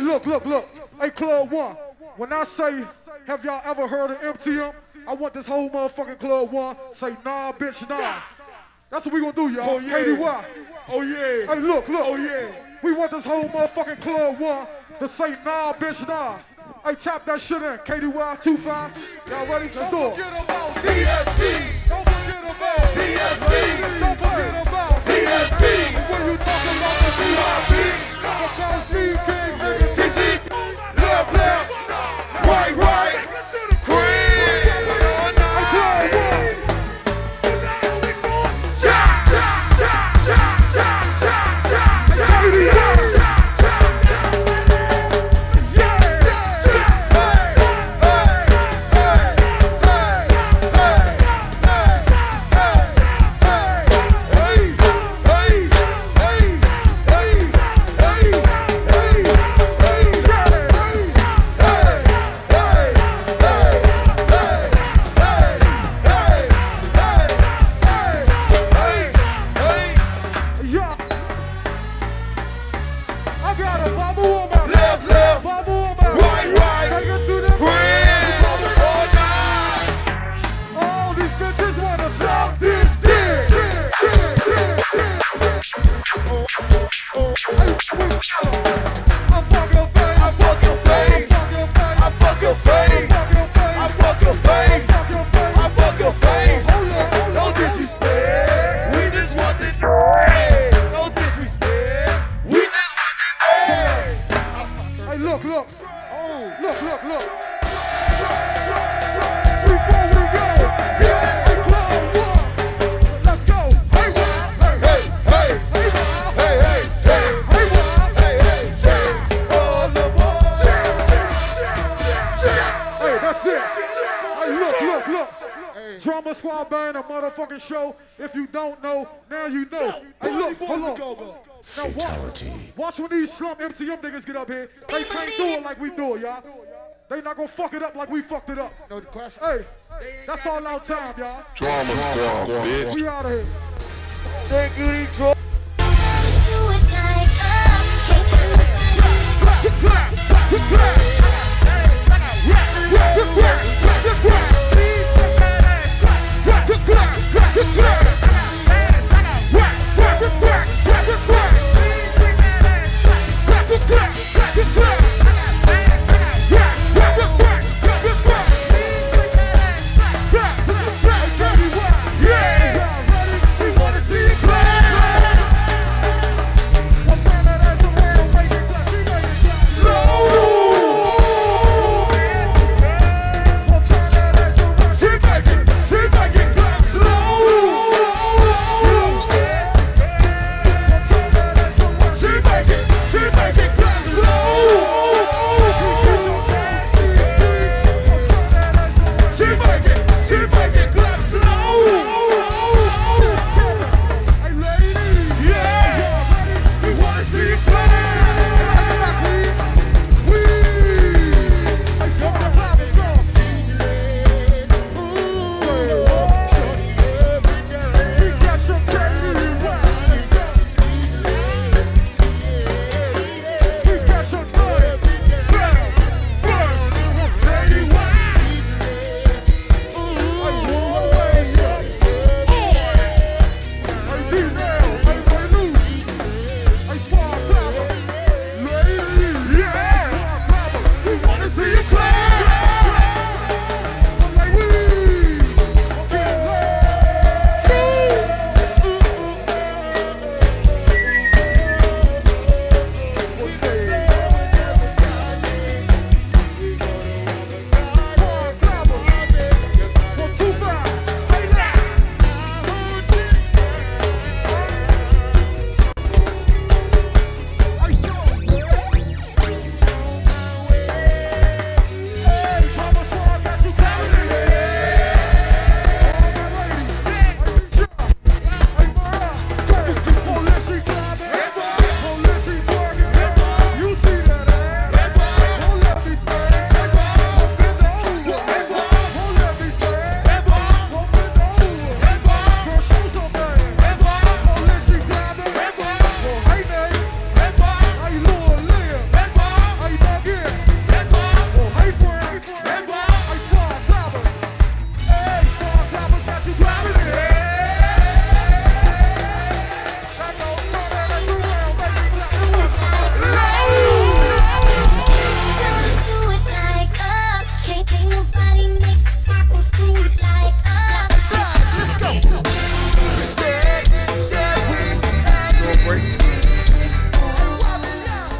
look. Hey, Club One. When I say, have y'all ever heard of MTM? I want this whole motherfucking Club One say, nah, bitch, nah. That's what we gonna do, y'all. Oh, yeah. KDY. Oh, yeah. Hey, look. Oh, yeah. We want this whole motherfucking Club One to say, nah, bitch, nah. Hey, tap that shit in. KDY 25. Y'all ready? Let's do it. Don't forget about DSP. Don't forget about DSP. Don't forget about DSP. When you talk about the VIP, the BounceBeat King, nigga, TC, left, right, green, all night. We going shot. Look. Before we go, hey, Club One, let's go. Hey, that's it. Hey, look. Hey. Drama Squad Band, a motherfucking show. If you don't know, now you know. Hey, look, hold on. Now watch when these slump MCM niggas get up here. They can't do it like we do it, y'all. They not gonna fuck it up like we fucked it up. No question. Hey, that's all our time, y'all. Drama Squad, bitch. We out of here. Thank you, Detroit. We wanna see it clap.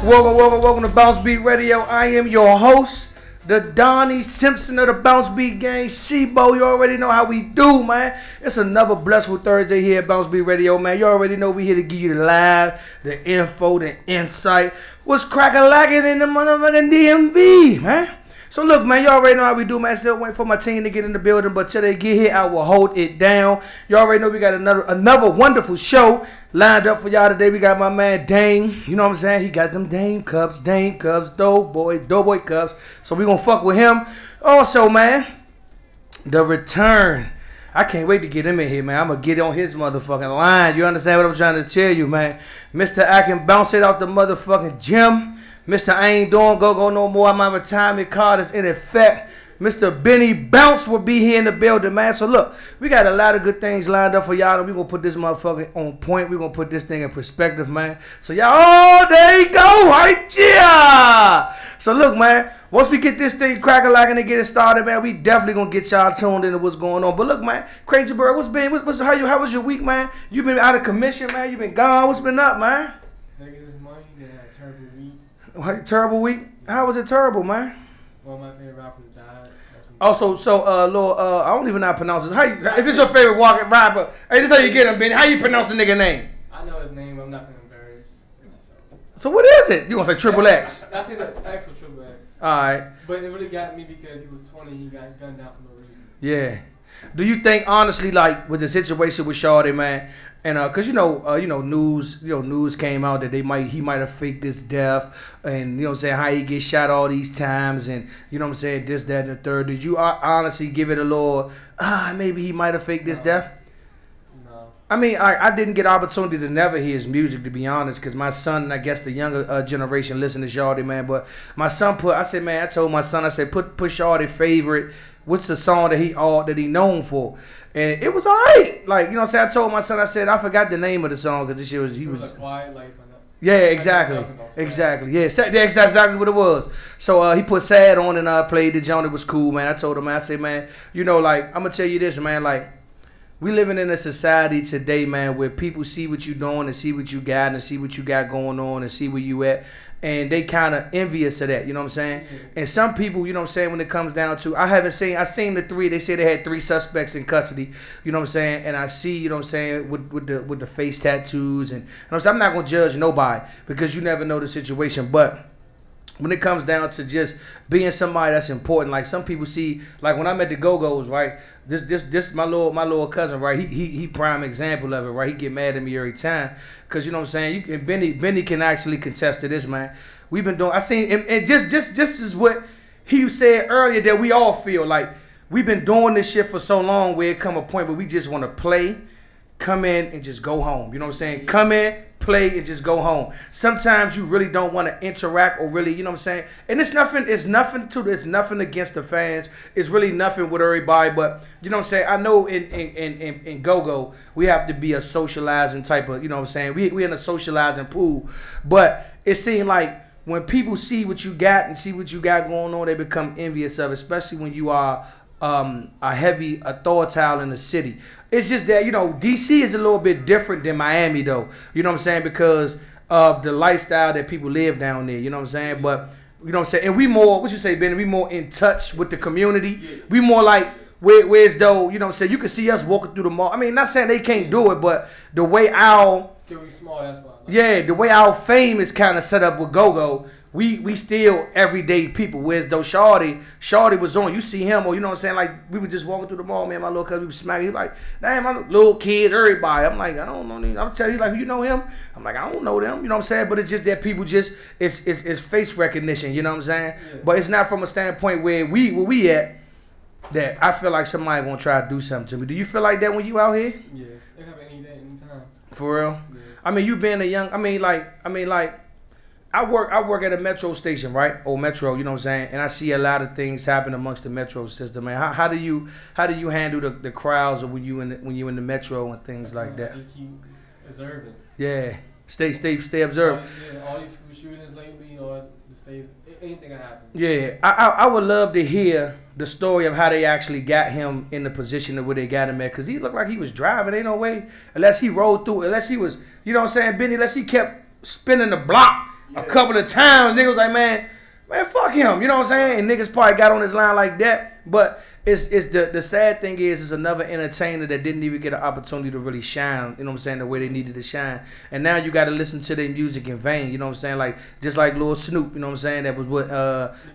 Welcome to BounceBeat Radio. I am your host, the Donnie Simpson of the BounceBeat gang. Shebo, you already know how we do, man. It's another blessful Thursday here at BounceBeat Radio, man. You already know we here to give you the live, the info, the insight. What's crack-a-lacking in the motherfucking DMV, man? So look, man, you already know how we do, man. Still waiting for my team to get in the building, but till they get here, I will hold it down. You already know we got another wonderful show lined up for y'all today. We got my man Dame, you know what I'm saying? He got them Dame cups, Doughboy cups. So we gonna fuck with him. Also, man, the return. I can't wait to get him in here, man. I'm gonna get on his motherfucking line. You understand what I'm trying to tell you, man? Mr. I can bounce it out the motherfucking gym. Mr. I ain't doing go no more. My retirement card is in effect. Mr. Benny Bounce will be here in the building, man. So look, we got a lot of good things lined up for y'all, and we gonna put this motherfucker on point. We gonna put this thing in perspective, man. So y'all, oh, there you go, right? Yeah. So look, man, once we get this thing crack-a-lacking and get it started, man, we definitely gonna get y'all tuned into what's going on. But look, man, Crazy Bird, how was your week, man? You been out of commission, man? You been gone? What's been up, man? Nigga, this money, you had a terrible week. Terrible week? How was it terrible, man? One of my favorite rappers died. Also, Lord, I don't even know how to pronounce it. If it's your favorite walking rapper, hey, this is how you get him, Benny. How you pronounce the nigga name? I know his name, but I'm not gonna embarrass myself. So what is it? You gonna say Triple X? I say the X or Triple X. Alright. But it really got me because he was 20, he got gunned down for no reason. Yeah. Do you think honestly, like with the situation with Shawty, man, and cause news came out that he might have faked his death, and you know what I'm saying, how he get shot all these times, and you know what I'm saying, this, that, and the third. Did you honestly give it a little, maybe he might have faked his death? No. I mean, I didn't get opportunity to never hear his music, to be honest, because my son, and I guess the younger generation listen to Shawty, man. But my son I told my son, I said, put Shawty favorite. What's the song that he known for? And it was alright. Like, you know what I'm saying? I told my son, I said, I forgot the name of the song because this shit was, he was. A quiet life. Yeah, exactly. Exactly. Yeah, that's exactly what it was. So he put Sad on and played the joint. It was cool, man. I told him, man, I said, man, you know, like, I'm going to tell you this, man, like, we living in a society today, man, where people see what you doing and see what you got and see what you got going on and see where you at. And they kind of envious of that, you know what I'm saying? Yeah. And some people, you know what I'm saying, when it comes down to, I seen the three, they say they had 3 suspects in custody, you know what I'm saying? And I see, you know what I'm saying, with the face tattoos and I'm not going to judge nobody because you never know the situation, but when it comes down to just being somebody that's important, like some people see, like when I met the Go-Go's, right? This my little cousin, right? He prime example of it, right? He get mad at me every time, cause you know what I'm saying. And Benny can actually contest to this, man. We've been doing. I seen and just is what he said earlier that we all feel like we've been doing this shit for so long where it come a point where we just want to play, come in and just go home. You know what I'm saying? Come in, play, and just go home. Sometimes you really don't want to interact or really, you know what I'm saying? And it's nothing against the fans. It's really nothing with everybody, but you know what I'm saying? I know in Go-Go, we have to be a socializing type of, you know what I'm saying? We in a socializing pool. But it seemed like when people see what you got and see what you got going on, they become envious of it, especially when you are a heavy authority in the city. It's just that, you know, DC is a little bit different than Miami, though. You know what I'm saying? Because of the lifestyle that people live down there. You know what I'm saying? But, you know what I'm saying? And we more, what you say, Benny? We more in touch with the community. Yeah. We more like, where's though, you know what I'm saying? You can see us walking through the mall. I mean, not saying they can't do it, but the way our... Can we small, that's why. Yeah, the way our fame is kind of set up with Go-Go, we still everyday people. Whereas though Shawty was on, you see him, or you know what I'm saying, like we were just walking through the mall, man, my little cousin, we was smacking, he was like, damn, my little kids, everybody. I'm like, I don't know these. I'm telling you, like, you know him? I'm like, I don't know them, you know what I'm saying? But it's just that people just, it's face recognition, you know what I'm saying? Yeah. But it's not from a standpoint where we at, that I feel like somebody gonna try to do something to me. Do you feel like that when you out here? Yeah, it happen any day, anytime. For real? Yeah. I mean, you being a young, I mean, like, I work at a metro station, right? Or metro, you know what I'm saying? And I see a lot of things happen amongst the metro system, man. How do you handle the crowds, or when you in the metro and things like that? Just keep observing. Yeah, stay observant. All these school shootings lately, or anything that happens. Yeah, I would love to hear the story of how they actually got him in the position of where they got him at, because he looked like he was driving. Ain't no way, unless he rolled through, unless he was, you know what I'm saying, Benny, unless he kept spinning the block a couple of times. Niggas was like, man, fuck him. You know what I'm saying? And niggas probably got on his line like that. But it's the sad thing is, it's another entertainer that didn't even get an opportunity to really shine, you know what I'm saying, the way they needed to shine. And now you got to listen to their music in vain, you know what I'm saying, like, just like Lil Snoop, you know what I'm saying, that was with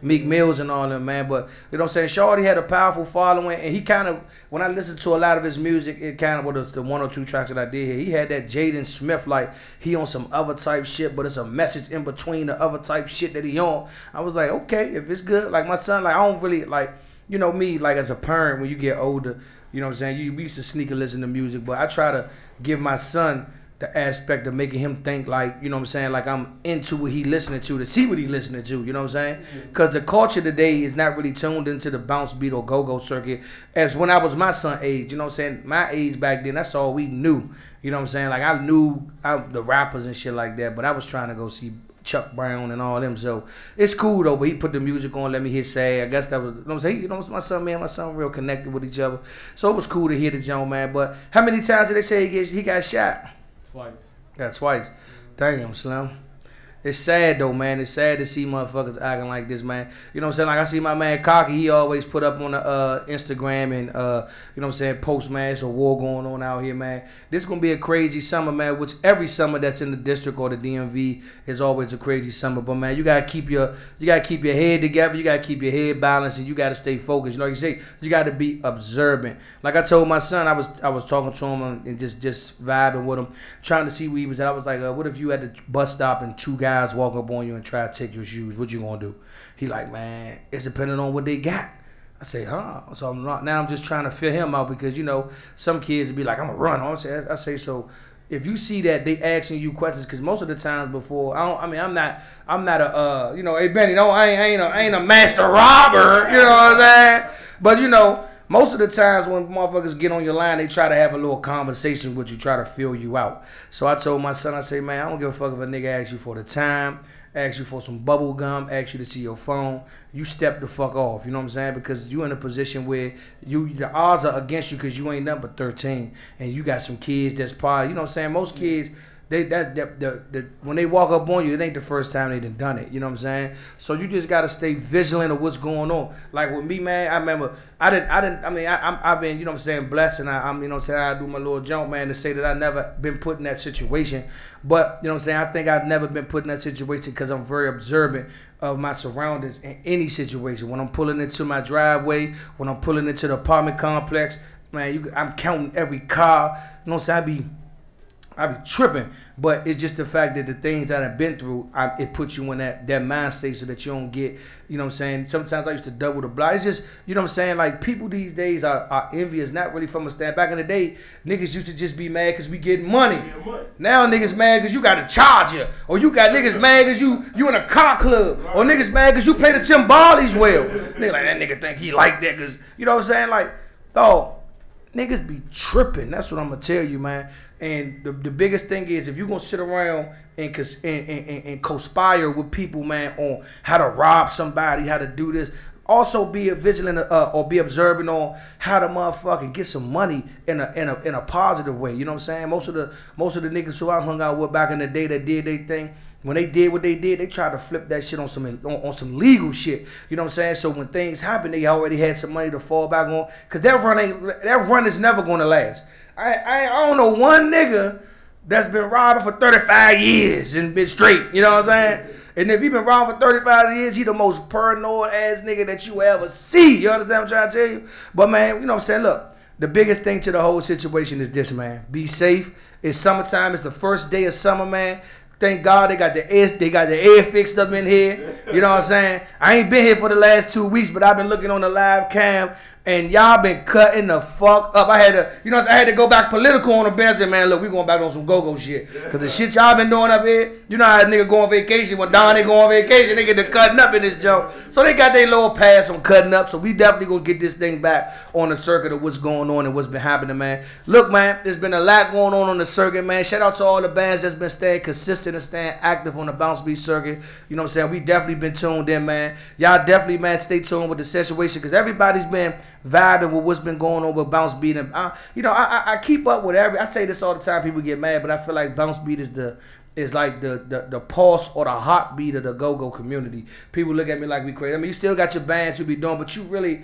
Meek Mills and all them, man. But, you know what I'm saying, Shorty had a powerful following, and he kind of, when I listened to a lot of his music, it kind of was the 1 or 2 tracks that I did here, he had that Jaden Smith, like, he on some other type shit, but it's a message in between the other type shit that he on. I was like, okay, if it's good, like my son, like, I don't really, like, you know me, like as a parent, when you get older, you know what I'm saying, we used to sneak and listen to music, but I try to give my son the aspect of making him think like, you know what I'm saying, like I'm into what he listening to see what he listening to, you know what I'm saying? Because the culture today is not really tuned into the bounce beat or go-go circuit as when I was my son age, you know what I'm saying? My age back then, that's all we knew, you know what I'm saying? Like I knew the rappers and shit like that, but I was trying to go see Chuck Brown and all them, so it's cool though. But he put the music on, let me hit say. I guess that was, you know what I'm saying. You know, my son, man, my son real connected with each other, so it was cool to hear the Joe, man. But how many times did they say he got shot? Twice. Got twice. Damn, Slim. It's sad though, man. It's sad to see motherfuckers acting like this, man. You know what I'm saying? Like I see my man Cocky, he always put up on the Instagram and you know what I'm saying, post, man, it's a war going on out here, man. This is gonna be a crazy summer, man, which every summer that's in the district or the DMV is always a crazy summer. But man, you gotta keep your head together, you gotta keep your head balanced, and you gotta stay focused. You know what you say? You gotta be observant. Like I told my son, I was talking to him and just vibing with him, trying to see where he was at. I was like, what if you had the bus stop and 2 guys walk up on you and try to take your shoes? What you gonna do? He like, man, it's depending on what they got. I say, huh? So I'm just trying to fill him out, because you know some kids would be like, I'm gonna run. I say, so if you see that they asking you questions, because most of the times before, I'm not a you know, hey Benny, no, I ain't a master robber, you know what I'm saying? But you know, most of the times when motherfuckers get on your line, they try to have a little conversation with you, try to fill you out. So I told my son, I say, man, I don't give a fuck if a nigga asks you for the time, asks you for some bubble gum, asks you to see your phone. You step the fuck off, you know what I'm saying? Because you in a position where the odds are against you, because you ain't nothing but 13. And you got some kids that's probably, you know what I'm saying? Most kids, when they walk up on you, it ain't the first time they done it. You know what I'm saying? So you just gotta stay vigilant of what's going on. Like with me, man, I remember I've been, you know what I'm saying, blessed, and I'm you know what I'm saying, I do my little jump, man, to say that I never been put in that situation. But you know what I'm saying, I think I've never been put in that situation because I'm very observant of my surroundings in any situation. When I'm pulling into my driveway, when I'm pulling into the apartment complex, man, I'm counting every car. You know what I'm saying? I be tripping, but it's just the fact that the things that I've been through, it puts you in that mind state so that you don't get, you know what I'm saying? Sometimes I used to double the block. It's just, you know what I'm saying? Like, people these days are envious, not really from a stand. Back in the day, niggas used to just be mad because we getting money. Now niggas mad because you got a charger, or you got niggas mad because you in a car club, or niggas mad because you play the Timbales well. Nigga like, that nigga think he like that because, you know what I'm saying? Like, dog, niggas be tripping. That's what I'm going to tell you, man. And the biggest thing is, if you're going to sit around and conspire with people, man, on how to rob somebody, how to do this, also be vigilant or be observant on how to motherfucking get some money in a positive way. You know what I'm saying? Most of the niggas who I hung out with back in the day that did their thing, when they did what they did, they tried to flip that shit on some legal shit. You know what I'm saying? So when things happen, they already had some money to fall back on, because that run is never going to last. I don't know one nigga that's been robbing for 35 years and been straight. You know what I'm saying? And if he been robbing for 35 years, he the most paranoid ass nigga that you ever see. You understand what I'm trying to tell you? But man, you know what I'm saying? Look, the biggest thing to the whole situation is this, man. Be safe. It's summertime. It's the first day of summer, man. Thank God they got the air fixed up in here. You know what I'm saying? I ain't been here for the last 2 weeks, but I've been looking on the live cam, and y'all been cutting the fuck up. I had to go back political on the bench and say, man, look, we going back on some go-go shit. Because the shit y'all been doing up here, you know how a nigga go on vacation. When Don they go on vacation, they get to cutting up in this joke. So they got their little pass on cutting up. So we definitely going to get this thing back on the circuit of what's going on and what's been happening, man. Look, man, there's been a lot going on the circuit, man. Shout out to all the bands that's been staying consistent and staying active on the BounceBeat circuit. You know what I'm saying? We definitely been tuned in, man. Y'all definitely, man, stay tuned with the situation, because everybody's been vibing with what's been going on with BounceBeat. And you know, I keep up with I say this all the time, people get mad, but I feel like BounceBeat is is like the pulse or the heartbeat of the go-go community. People look at me like we crazy. I mean, you still got your bands you be doing, but you really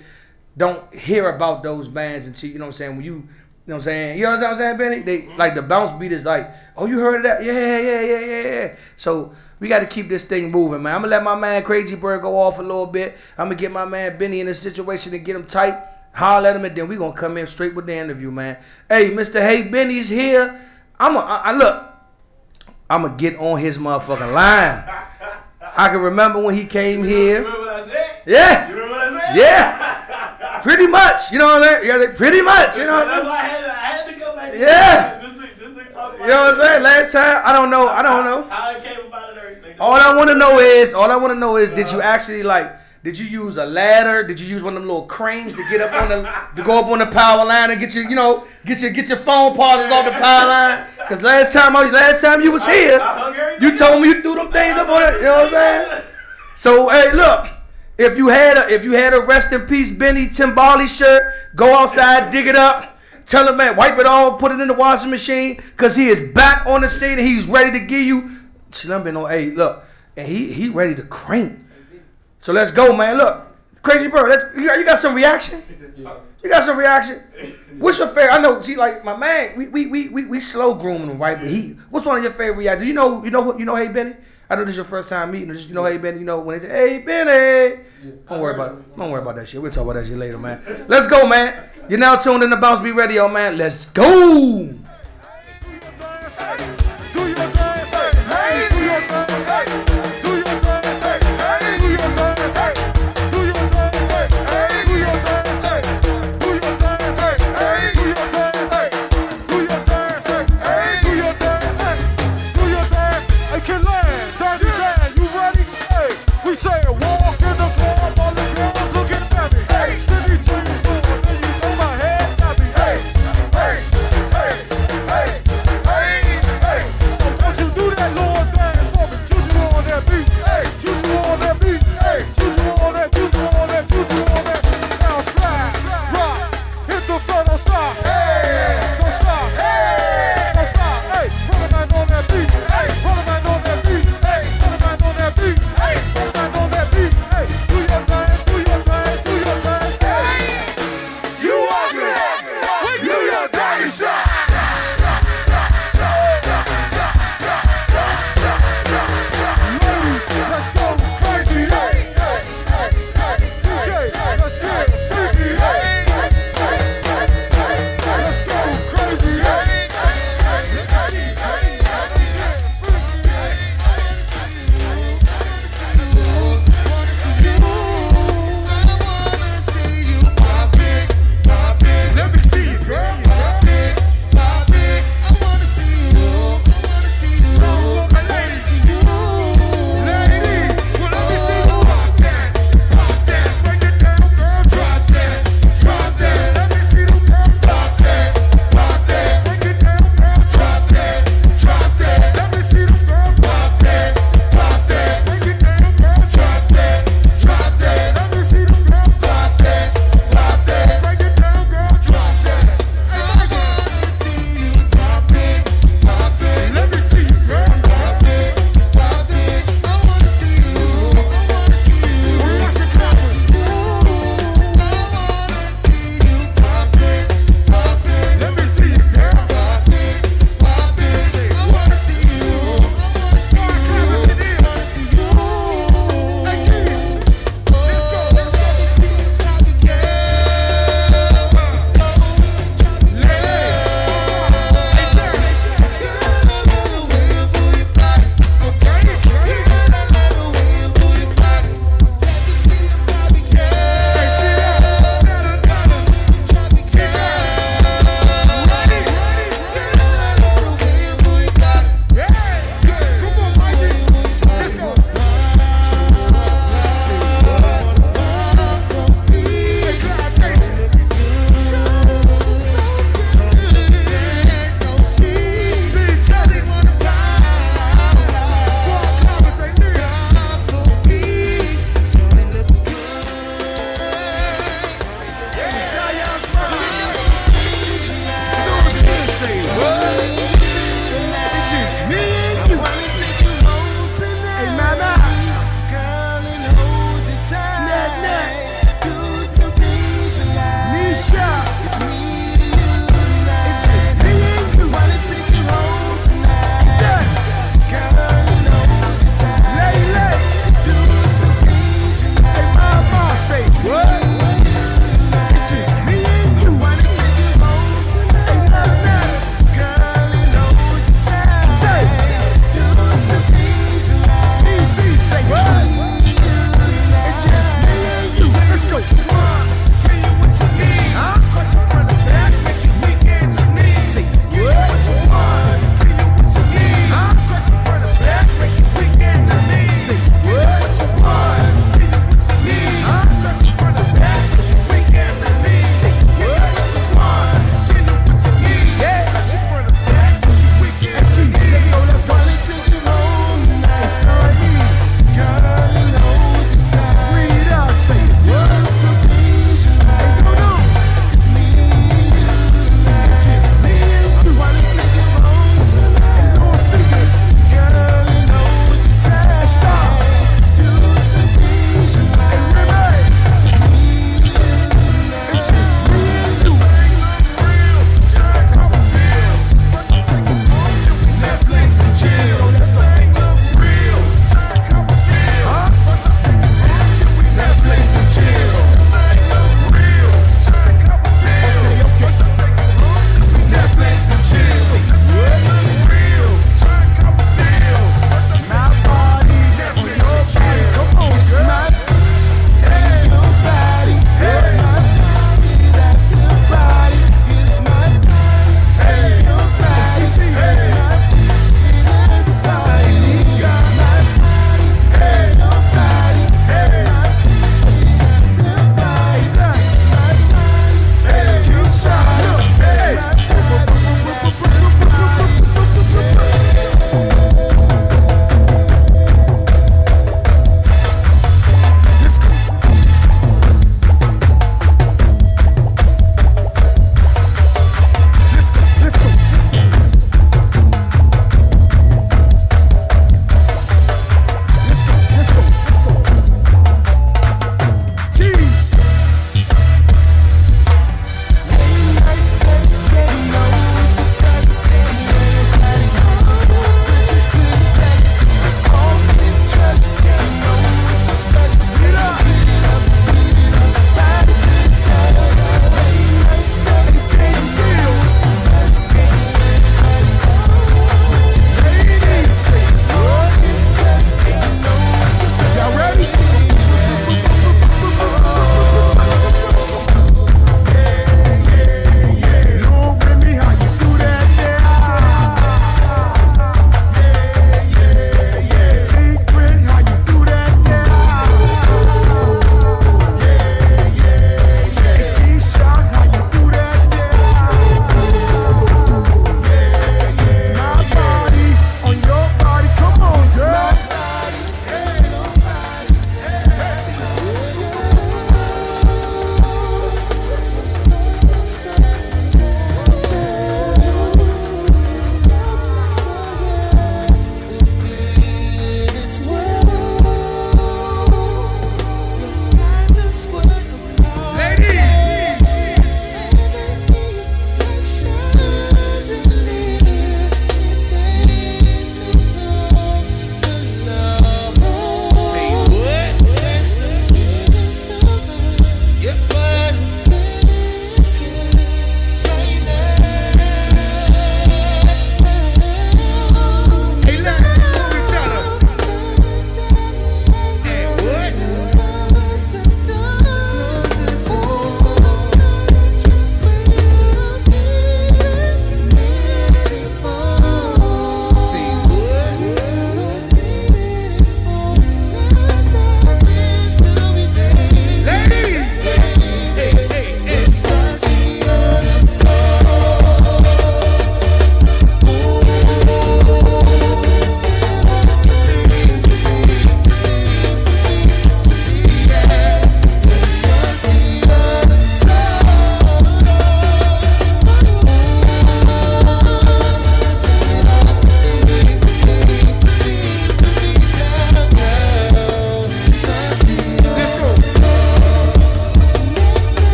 don't hear about those bands until, you know what I'm saying, when you know what I'm saying? You know what I'm saying, Benny? They like the BounceBeat is like, oh, you heard of that? Yeah. So we got to keep this thing moving, man. I'm gonna let my man Crazy Bird go off a little bit. I'm gonna get my man Benny in this situation and get him tight, holler at him, and then we gonna come in straight with the interview, man. Hey, Mr. Hey Benny's here. Look, I'm gonna get on his motherfucking line. I can remember when he came here. You remember what I said? Yeah. You remember what I said? Yeah. Pretty much, you know what I'm saying? Yeah, pretty much, you know. That's why I had to go back. Yeah. Just to talk about. You know what I'm saying? Last time, I don't know. How it came about and everything. All I want to know is, did you actually did you use a ladder? Did you use one of them little cranes to get up to go up on the power line and get your phone pauses off the power line? Cause last time you was here, you told me you threw them things up on it. You know what I'm saying? So hey, look. If you had a rest in peace Benny Timbali shirt, go outside, dig it up, tell him, man, wipe it off, put it in the washing machine, cause he is back on the scene and he's ready to give you. Hey, look, and he ready to crank. So let's go, man. Look, Crazy Bird, you got some reaction? You got some reaction? What's your favorite? I know, see, like my man, we slow grooming him, right? But what's one of your favorite reactions? You know, Hey Benny. I know this is your first time meeting. You know, Hey Benny. You know when they say, Hey Benny. Don't worry about that shit. We'll talk about that shit later, man. Let's go, man. You're now tuned in to BounceBeat Radio, man. Let's go. Hey,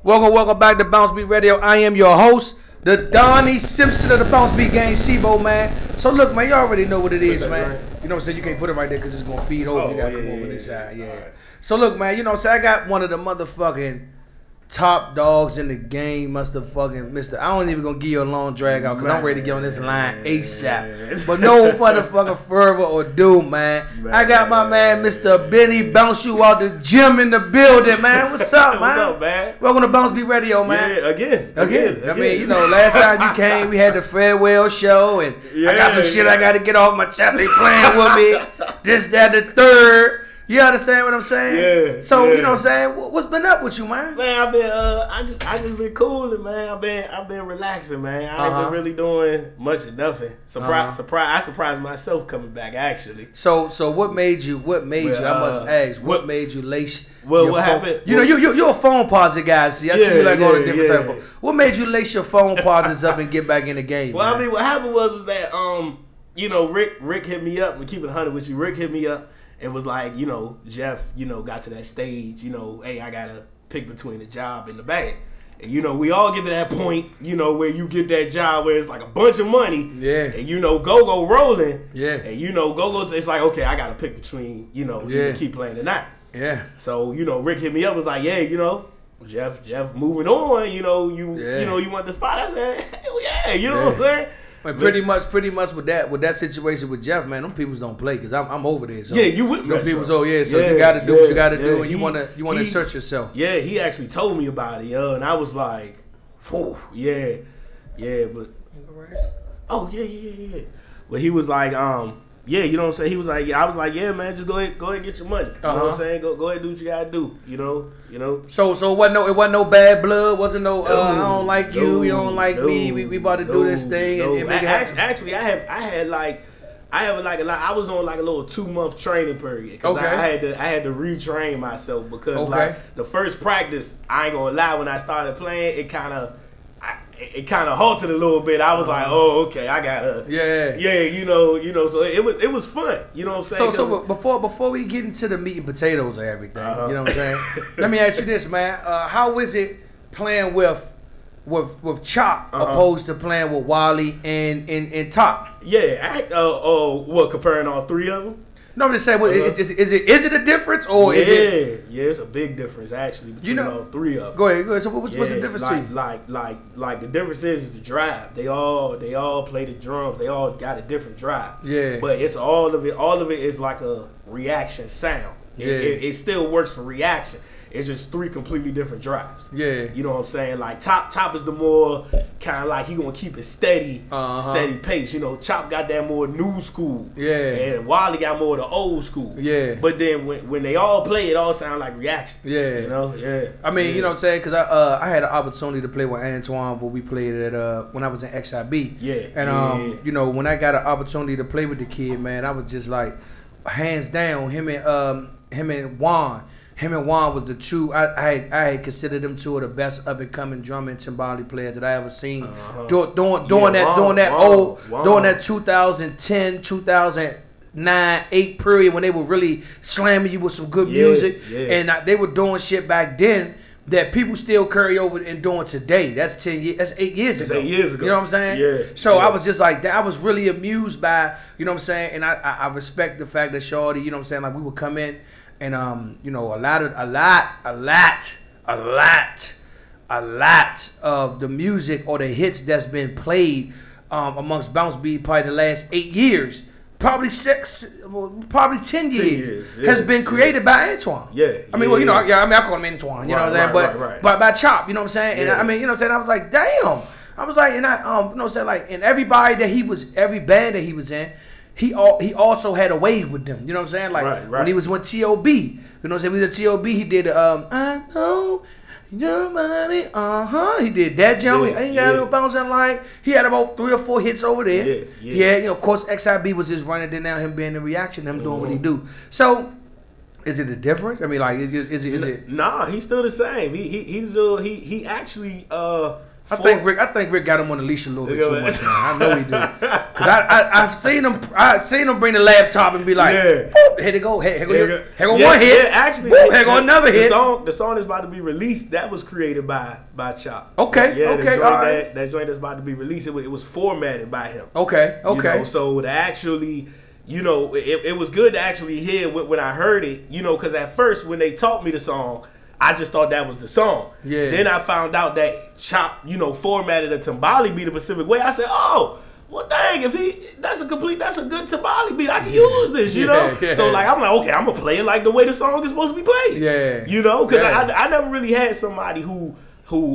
Welcome back to BounceBeat Radio. I am your host, the Donnie Simpson of the BounceBeat gang, Sibo, man. So look, man, you already know what it is, man. You know what I'm saying? You can't put it right there because it's going to feed over. You got to come over this side, yeah. Right. So look, man, you know what I'm saying? I got one of the motherfucking top dogs in the game, Mr. I don't even gonna give you a long drag out because I'm ready to get on this line ASAP. But no motherfucking further or ado, man. I got my man, Mr. Benny Bounce You out the gym in the building, man. What's up, man? What's up, man? Welcome to BounceBeat Radio, man. Yeah, again. I mean, you know, last time you came, we had the farewell show, and I got some shit I got to get off my chest. They playing with me. This, that, the third. You understand what I'm saying? Yeah. So you know what I'm saying? What's been up with you, man? Man, I've been I just been cooling, man. I've been relaxing, man. I ain't been really doing much of nothing. I surprised myself coming back actually. So what made you? I must ask. What made you lace? Well, what happened? You know, you're a phone positive guy. See, I see you like all the different type of. What made you lace your phone positives up and get back in the game? Well, man? I mean, what happened was that you know, Rick hit me up. We keep it 100 with you. Rick hit me up. It was like, you know, Jeff, you know, got to that stage, you know, hey, I got to pick between the job and the bag. And, you know, we all get to that point, you know, where you get that job where it's like a bunch of money. Yeah. And, you know, go rolling. Yeah. And, you know, go, it's like, okay, I got to pick between, you know, you keep playing or not. Yeah. So, you know, Rick hit me up, was like, yeah, you know, Jeff moving on, you know, you know, you want the spot? I said, hell yeah, you know what I'm saying? Pretty much with that situation with Jeff, man, them peoples don't play because I'm over there. So yeah, you with me. People, so you got to do what you got to do, and you want to insert yourself. Yeah, he actually told me about it, and I was like, whew, yeah, but oh yeah. But he was like, yeah, you know what I'm saying? He was like, I was like, yeah, man, just go ahead and get your money. You know what I'm saying? Go ahead and do what you gotta do. You know. So it wasn't no bad blood. Wasn't no I don't like you. You don't like me. We about to do this thing. And make it happen. Actually, I was on like a little 2-month training period because I had to retrain myself because like the first practice, I ain't gonna lie, when I started playing, it kind of halted a little bit. I was like, oh, okay, I gotta, you know. So it was fun. You know what I'm saying? So before we get into the meat and potatoes of everything, you know what I'm saying? Let me ask you this, man. How is it playing with Chop opposed to playing with Wally and Top? Yeah, what, comparing all three of them? No, I'm just saying, is it a difference or is it? Yeah, it's a big difference actually between all three of them. Go ahead. So what's the difference to you? Like the difference is the drive. They all play the drums. They all got a different drive. Yeah. But it's all of it is like a reaction sound. It still works for reaction. It's just 3 completely different drives. Yeah. You know what I'm saying? Like Top is the more kind of like he gonna keep it steady pace. You know, Chop got that more new school. Yeah. And Wally got more of the old school. Yeah. But then when they all play, it all sound like reaction. Yeah. You know? Yeah. I mean, you know what I'm saying? Because I had an opportunity to play with Antoine, but we played at when I was in XIB. Yeah. And you know, when I got an opportunity to play with the kid, man, I was just like, hands down, him and Juan. Him and Juan was the two. I had considered them 2 of the best up and coming drum and timbali players that I ever seen. During that 2010, 2009, 8 period when they were really slamming you with some good music, and they were doing shit back then that people still carry over and doing today. That's 10 years. That's 8 years ago. 8 years ago. You know what I'm saying? Yeah. So I was just like that. I was really amused by, you know what I'm saying, and I respect the fact that Shorty, you know what I'm saying, like we would come in. And you know, a lot of the music or the hits that's been played amongst BounceBeat probably the last 8 years, probably 10 years has been created by Antoine. Yeah. I mean, well, you know, I call him Antoine. You know what I'm saying? But by Chop, you know what I'm saying? And I mean, you know what I'm saying? I was like, damn. I was like, and you know what I'm saying? Like, and every band that he was in. He also had a wave with them. You know what I'm saying? Like when he was with T.O.B. You know what I'm saying? He was at T.O.B. He did I know your money. He did that jump. He ain't got no bounce on like. He had about 3 or 4 hits over there. Yeah. You know, of course, XIB was his running. Then now him being the reaction, him doing what he do. So, is it a difference? I mean, like, is it? Nah, he's still the same. He actually I think Rick got him on the leash a little bit too much, man. I know he do. Cause I've seen him bring the laptop and be like, boop, here they go, here go one hit, actually, here go another hit. The song that's about to be released, that was created by Chop. Okay, yeah, okay, all right. That joint that's about to be released, it was formatted by him. Okay, okay. You know, so to actually, you know, it was good to actually hear when I heard it, you know, because at first when they taught me the song, I just thought that was the song. Yeah. Then I found out that Chop, you know, formatted a Timbali beat a specific way. I said, oh, well, dang, that's a good Timbali beat. I can use this, you know? Yeah. So, like, I'm like, okay, I'm going to play it like the way the song is supposed to be played. Yeah. You know? Because I never really had somebody who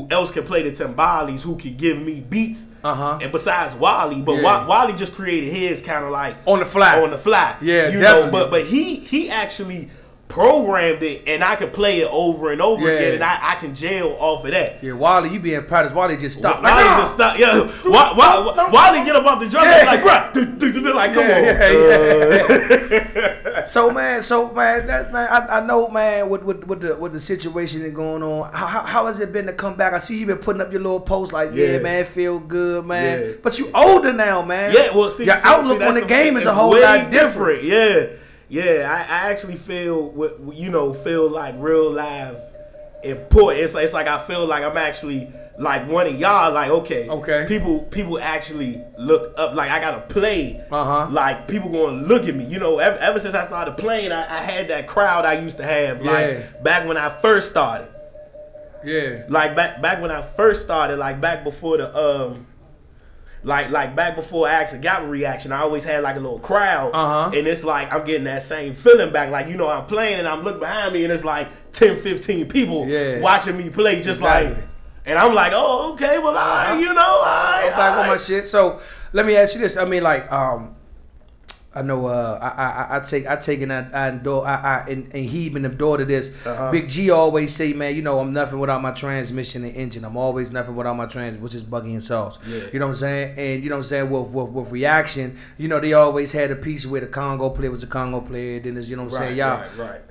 else can play the Timbalis, who could give me beats. And besides Wally, but Wally just created his kind of like on the fly. Yeah, you definitely. know. But he actually programmed it, and I could play it over and over again, and I can jail off of that. Yeah, Wally, you being proud as Wally just stopped. Wally just stopped. Yeah, Wally get up off the drum and like, bruh, like, come on. So man, I know, man, with the situation that's going on. How has it been to come back? I see you been putting up your little posts like, yeah man, feel good, man. Yeah. But you older now, man. Yeah, well, see, your outlook on the game is a whole lot different. Yeah, I actually feel like real live important. It's like I feel like I'm actually like one of y'all. Like okay. People actually look up. Like I gotta play. Like people gonna look at me. You know, ever since I started playing, I had that crowd I used to have. Like back when I first started. Yeah. Like back when I first started. Like back before the Like back before I actually got Reaction, I always had like a little crowd, and it's like I'm getting that same feeling back. Like, you know, I'm playing and I'm looking behind me and it's like 10, 15 people watching me play, just like, and I'm like, oh, okay, well, I'm back on my shit. So let me ask you this. I mean, like, I know I take and he been the daughter this. Big G always say, man, you know, I'm nothing without my transmission and engine. I'm always nothing without my trans, which is Buggy and Sauce. Yeah. You know what I'm saying? And you know what I'm saying, with Reaction, you know, they always had a piece where the Congo player was a Congo player, then there's, you know what I'm saying, y'all. Right.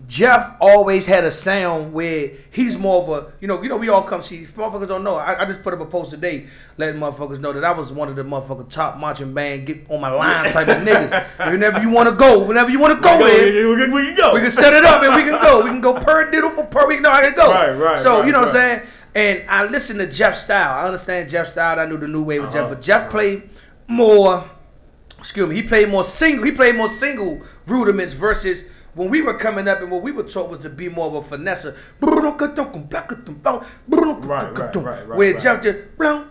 Jeff always had a sound where he's more of a, you know, we all come see, motherfuckers don't know. I just put up a post today letting motherfuckers know that I was one of the motherfucking top marching band, get on my line type of niggas. Whenever you want to go there, we can go. We can set it up and we can go. We can go per diddle for per week. No, I can go. Right. So, you know what I'm saying? And I listened to Jeff's style. I understand Jeff's style. I knew the new wave with Jeff, but Jeff played more, he played more single rudiments versus when we were coming up and what we were taught was to be more of a finesser. Where Jeff did, you know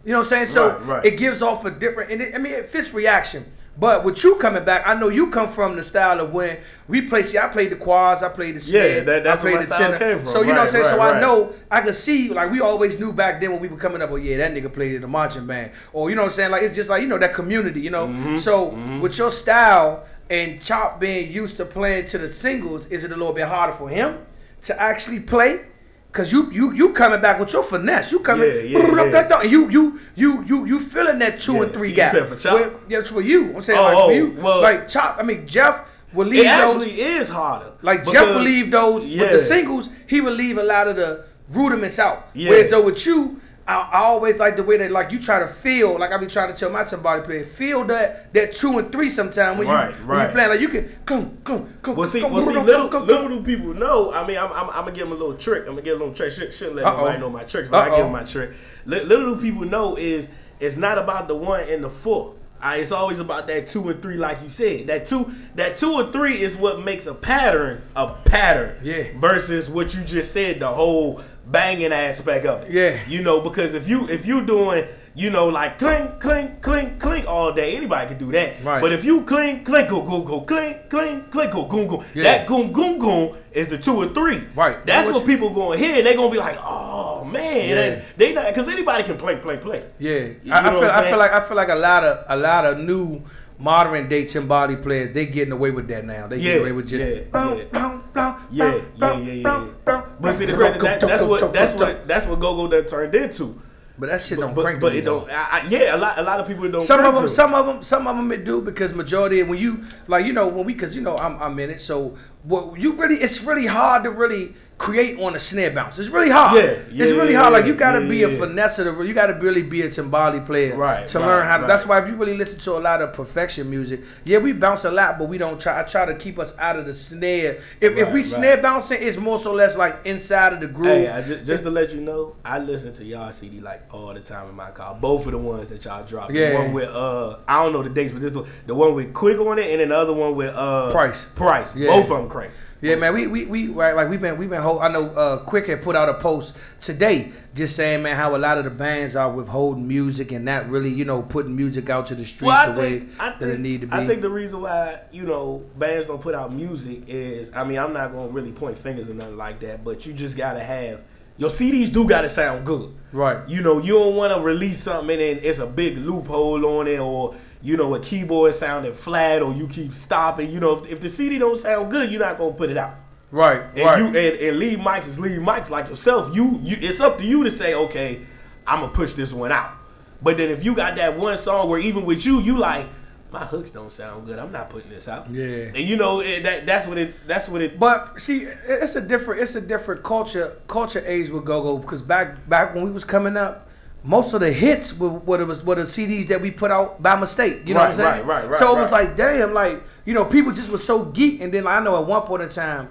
what I'm saying? So it gives off a different, and it fits Reaction. But with you coming back, I know you come from the style of when we play. See, I played the quads, I played the snare, that's I played where my style came from. So you know what I'm saying. So I know I could see, like we always knew back then when we were coming up. Oh yeah, that nigga played in the marching band, or you know what I'm saying. Like it's just like, you know, that community, you know. So with your style and Chop being used to playing to the singles, is it a little bit harder for him to actually play? Cause you coming back with your finesse, you coming, and you feeling that 2 and 3 gap. You said for Chop? It's for you. I'm saying for you. Well, like Chop, I mean Jeff will leave it those. It actually is harder. Like Jeff will leave those with the singles. He will leave a lot of the rudiments out. Whereas though with you, I always like the way that like you try to feel, like I be trying to tell my somebody player, feel that 2 and 3 sometimes when you playing, like you can come. Well, see, little do people know. I mean, I'm gonna give them a little trick. I'm gonna give them a little trick. Shouldn't let nobody know my tricks, but I give them my trick. Little do people know is it's not about the 1 and the 4. It's always about that 2 and 3, like you said. That two and 3 is what makes a pattern. Yeah. Versus what you just said, the whole banging aspect of it. Yeah. You know, because if you doing, you know, like clink, clink, clink, clink all day, anybody can do that. Right. But if you clink, clink, go, clink, clink, clink, go, goom, goom, that goom, goom, goom is the 2 or 3. Right. That's what people going to hear. They're going to be like, oh man, they not, because anybody can play. Yeah. I feel like a lot of new modern day Timbali players, they getting away with that now. They get away with just But see, that's what go-go done turned into. But that shit don't crank. But it don't. A lot of people don't. Some of them it do, because majority when you like, you know, when we, because you know I'm in it. So it's really hard to really create on a snare bounce. It's really hard. It's really hard. Like you gotta be a finesser. You gotta really be a timbali player to learn how to. That's why if you really listen to a lot of perfection music, we bounce a lot, but we don't try. I try to keep us out of the snare. If we snare bouncing, it's more so less like inside of the groove. Hey, just to let you know, I listen to y'all CD like all the time in my car. Both of the ones that y'all dropped. The one with I don't know the dates, but this one, the one with Quick on it, and then the other one with Price. Both of them crank. Yeah, man, we've been I know Quick had put out a post today just saying, man, how a lot of the bands are withholding music and not really, putting music out to the streets the way that it need to be. I think the reason why, bands don't put out music is, I'm not gonna really point fingers or nothing like that, but you just gotta have your CDs do gotta sound good. Right. You don't wanna release something and it's a big loophole on it, or a keyboard sounding flat, or you keep stopping. If the CD don't sound good, you're not gonna put it out. Right. And lead mics is lead mics like yourself. You it's up to you to say, okay, I'm gonna push this one out. But then if you got that one song where even with you like, my hooks don't sound good, I'm not putting this out. Yeah. And that's what it. But see, it's a different culture age with go-go, because back when we was coming up, most of the hits were the CDs that we put out by mistake. You know what I'm saying? Right. So it was like, damn, like, people just was so geek. And then I know at one point in time,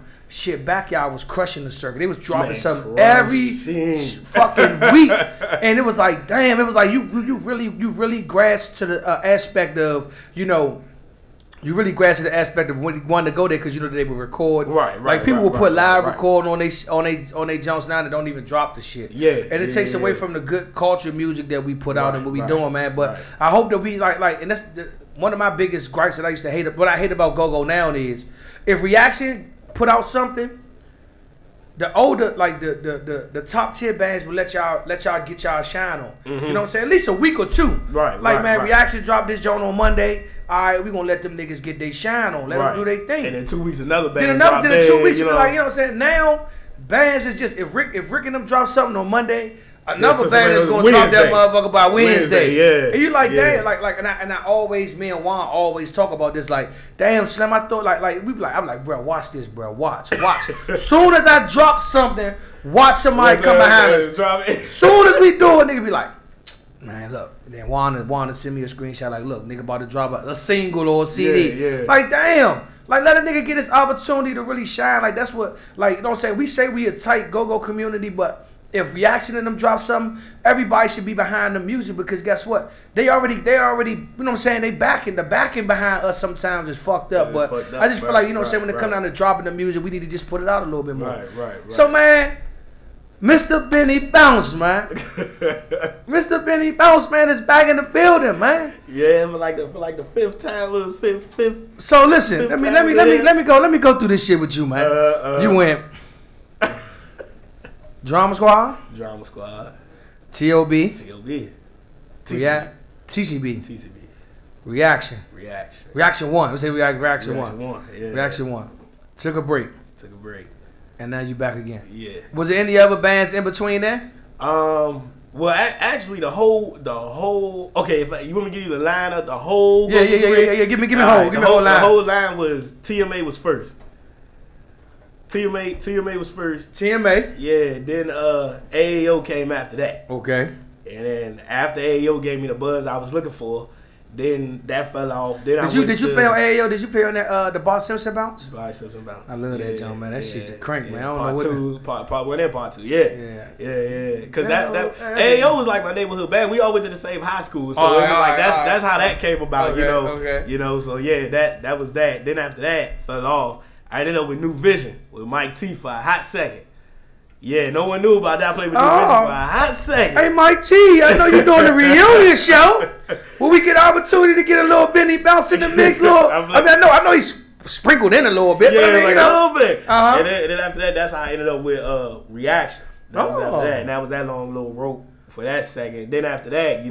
Backyard was crushing the circuit. They was dropping something every fucking week. And it was like, damn, it was like you really grasped to the aspect of, you really grasped the aspect of when you wanted to go there, because they would record. Right. Like people will put live recording on they Jones now that don't even drop the shit. Yeah. And it takes away from the good culture music that we put out and what we doing, man. But I hope that we like, and that's one of my biggest gripes that I used to hate. What I hate about go-go now is, if Reatction put out something, the older, like the top tier bands will let y'all get y'all shine on. You know what I'm saying? At least a week or two. Right. Reatction dropped this joint on Monday. All right, we gonna let them niggas get their shine on. Let them do their thing. And in 2 weeks, another band. Then in 2 weeks, you know what I'm saying? Now, bands is just, if Rick and them drop something on Monday, another band is gonna drop that motherfucker by Wednesday. Yeah. And you like, damn, and I always, me and Juan always talk about this, like, damn, Slim, I thought, I'm like, bro, watch this, bro, watch. Soon as I drop something, watch somebody come behind us. Soon as we do it, nigga be like, man, look. Then Juan send me a screenshot like, look, nigga about to drop a single or a CD. Yeah. Like, damn. Like, let a nigga get his opportunity to really shine. Like, that's what, like, you know what I'm saying? We say we a tight go-go community, but if Reatction and them drop something, everybody should be behind the music, because guess what? They already, you know what I'm saying? The backing behind us sometimes is fucked up. But I just feel like, you know what I'm saying, when it comes down to dropping the music, we need to just put it out a little bit more. Right. So, man, Mr. Benny Bounce, man. Mr. Benny Bounce, man, is back in the building, man. Yeah, for like the fifth time, fifth. So listen, let me go through this shit with you, man. You went Drama Squad, T.O.B., TCB, Reatction 1. Let's say Reaction 1. Yeah. Reaction 1. Took a break. And now you back again. Yeah. Was there any other bands in between there? Well, actually, the whole. Okay, if you want me to give you the lineup, the whole. Yeah. Give me the whole line. The whole line was TMA was first. TMA was first. TMA. Yeah. Then AAO came after that. Okay. And then after AAO gave me the buzz I was looking for, then that fell off. Then did you play on AAO? Did you play on that the Bob Simpson bounce? Bob Simpson bounce. I love that joint, man. That shit's a crank, man. I don't part know what. Part 1 and part 2. Yeah. Because that AAO was like my neighborhood band. We all went to the same high school, so that's how that came about. Okay. So yeah, that was that. Then after that fell off. I ended up with New Vision with Mike T for a hot second. Yeah, no one knew about that. I played with New Vision for a hot second. Hey, Mike T, I know you're doing the reunion show. Will we get an opportunity to get a little Benny Bounce in the mix? I know he's sprinkled in a little bit. Yeah, but a little bit. Uh-huh. And then after that, that's how I ended up with Reatction. That was after that. And that was that long little rope for that second. Then after that,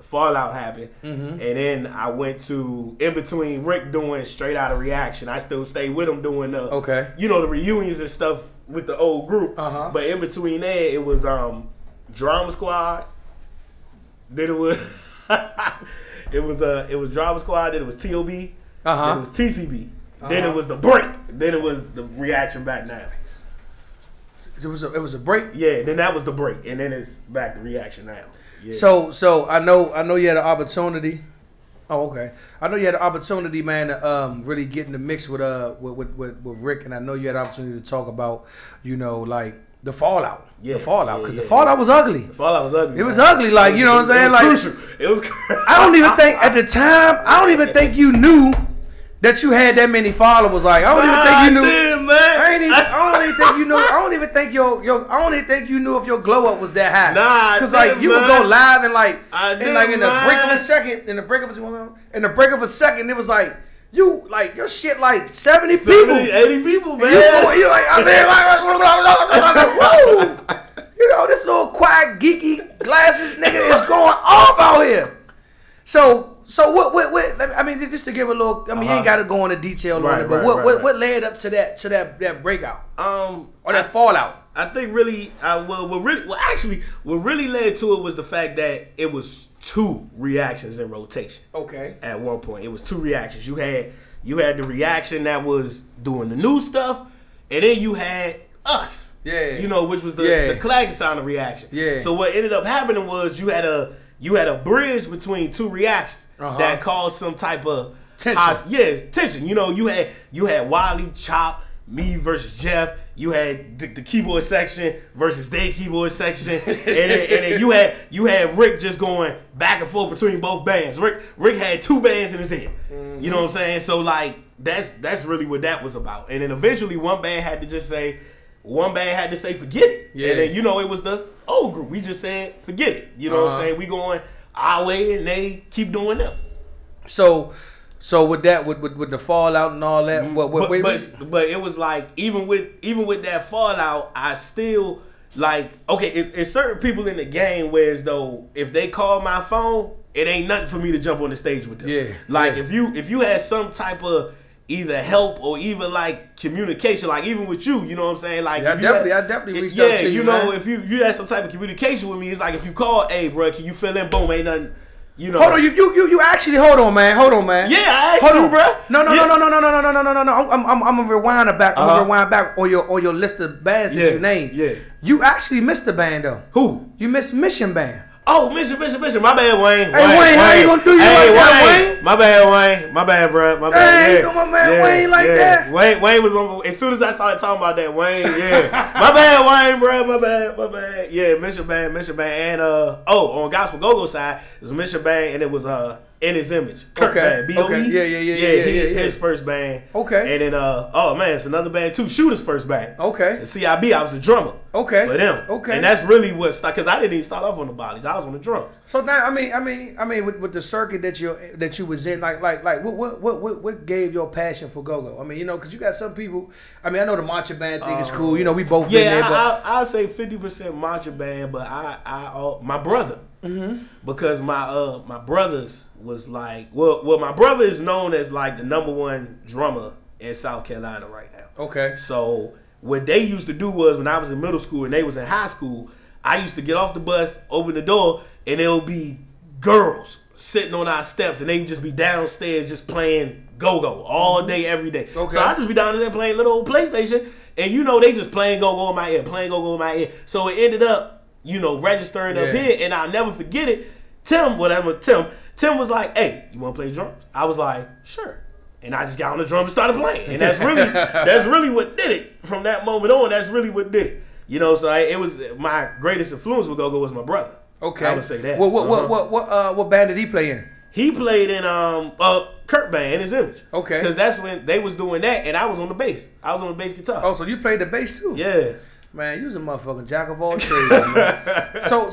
Fallout happened. And then I went to, in between Rick doing Straight Out of Reaction, I still stayed with him doing the reunions and stuff with the old group. But in between there, it was Drama Squad. Then it was it was Drama Squad. Then it was T.O.B. Then it was TCB. Then it was the break. Then it was the reaction back now. It was a break. Yeah, then that was the break, and then it's back to reaction now. Yeah. So I know you had an opportunity. Oh, okay. I know you had an opportunity, man, to really get in the mix with Rick, and I know you had an opportunity to talk about, you know, like the fallout. Yeah. The fallout, because the fallout was ugly. The fallout was ugly. It was ugly, like, you know what I'm saying? Like, crucial. It was. I don't even think at the time. I don't even think you knew that you had that many followers. Like, I don't even think you knew. Damn, man. I don't even think you knew. I don't even think I don't even think you knew if your glow up was that high. Nah, because like you would go live and like in the break of a second, it was like you like your shit like 70 people, 80 people, man. You like I mean like whoa, you know this little quiet geeky glasses nigga is going off out here. So what I mean, just to give a little, I mean, you ain't got to go into detail on it, but what led up to that breakout? Or that fallout? I think really, what really led to it was the fact that it was 2 reactions in rotation. Okay. At one point, it was 2 reactions. You had the reaction that was doing the new stuff, and then you had us. Yeah. You know, which was the classic sound of reaction. Yeah. So what ended up happening was you had a bridge between 2 reactions that caused some type of tension. Tension. You know, you had Wiley, Chop, me versus Jeff. You had the keyboard section versus their keyboard section, and then you had Rick just going back and forth between both bands. Rick had 2 bands in his head. Mm-hmm. You know what I'm saying? So like that's really what that was about. And then eventually one band had to say forget it. Yeah. And then you know it was the old group. We just said forget it. You know what I'm saying? We going our way and they keep doing them. So with that, with the fallout and all that, but it was like even with that fallout, I still like it's certain people in the game where as though if they call my phone, it ain't nothing for me to jump on the stage with them. Yeah. Like if you had some type of either help or even like communication, like even with you know what I'm saying? Like I definitely reached out to you. You know, if you had some type of communication with me, it's like if you call, hey bro, can you fill in? Boom, ain't nothing. You know. Hold on, you actually hold on, man. Yeah, I asked you, bro. No. I'm gonna rewind back. I'm gonna rewind back on your list of bands that you named. Yeah. You actually missed a band though. Who? You missed Mission Band. Oh, Mission. My bad, Wayne. Hey, Wayne, how you gonna do you like that, Wayne? My bad, Wayne. My bad, bro. My bad. Hey, my man Wayne like that. Wayne was on. As soon as I started talking about that, Wayne, yeah. My bad, Wayne, bro. My bad. Yeah, Mission Band. And on Gospel Go-Go side, it was Mission Band, and it was In His Image. Kirk Band. B.O.E. Okay. Yeah. His first band. Okay. And then it's another band too. Shooter's first band. Okay. And CIB, I was a drummer. Okay. For them. Okay. And that's really what stuck, because I didn't even start off on the bodies. I was on the drums. So now, I mean, with the circuit that you was in, like what gave your passion for go-go? I mean, you know, because you got some people. I mean, I know the marching band thing is cool. You know, we both been there. But I'll say 50% marching band, but my brother, because my brothers was like, well, my brother is known as like the #1 drummer in South Carolina right now. Okay. So what they used to do was when I was in middle school and they was in high school, I used to get off the bus, open the door, and there'll be girls sitting on our steps, and they would just be downstairs just playing go-go all day, every day. Okay. So I just be down there playing little old PlayStation, and you know they just playing go-go in my ear, So it ended up, you know, registering up here, and I'll never forget it. Tim was like, hey, you want to play drums? I was like, sure. And I just got on the drums and started playing. And that's really what did it. From that moment on, that's really what did it. You know, so it was my greatest influence with go-go was my brother. Okay. I would say that. What band did he play in? He played in Kurt Band, In His Image. Okay. Because that's when they was doing that, and I was on the bass. I was on the bass guitar. Oh, so you played the bass too? Yeah. Man, you was a motherfucking jack of all trades, man. So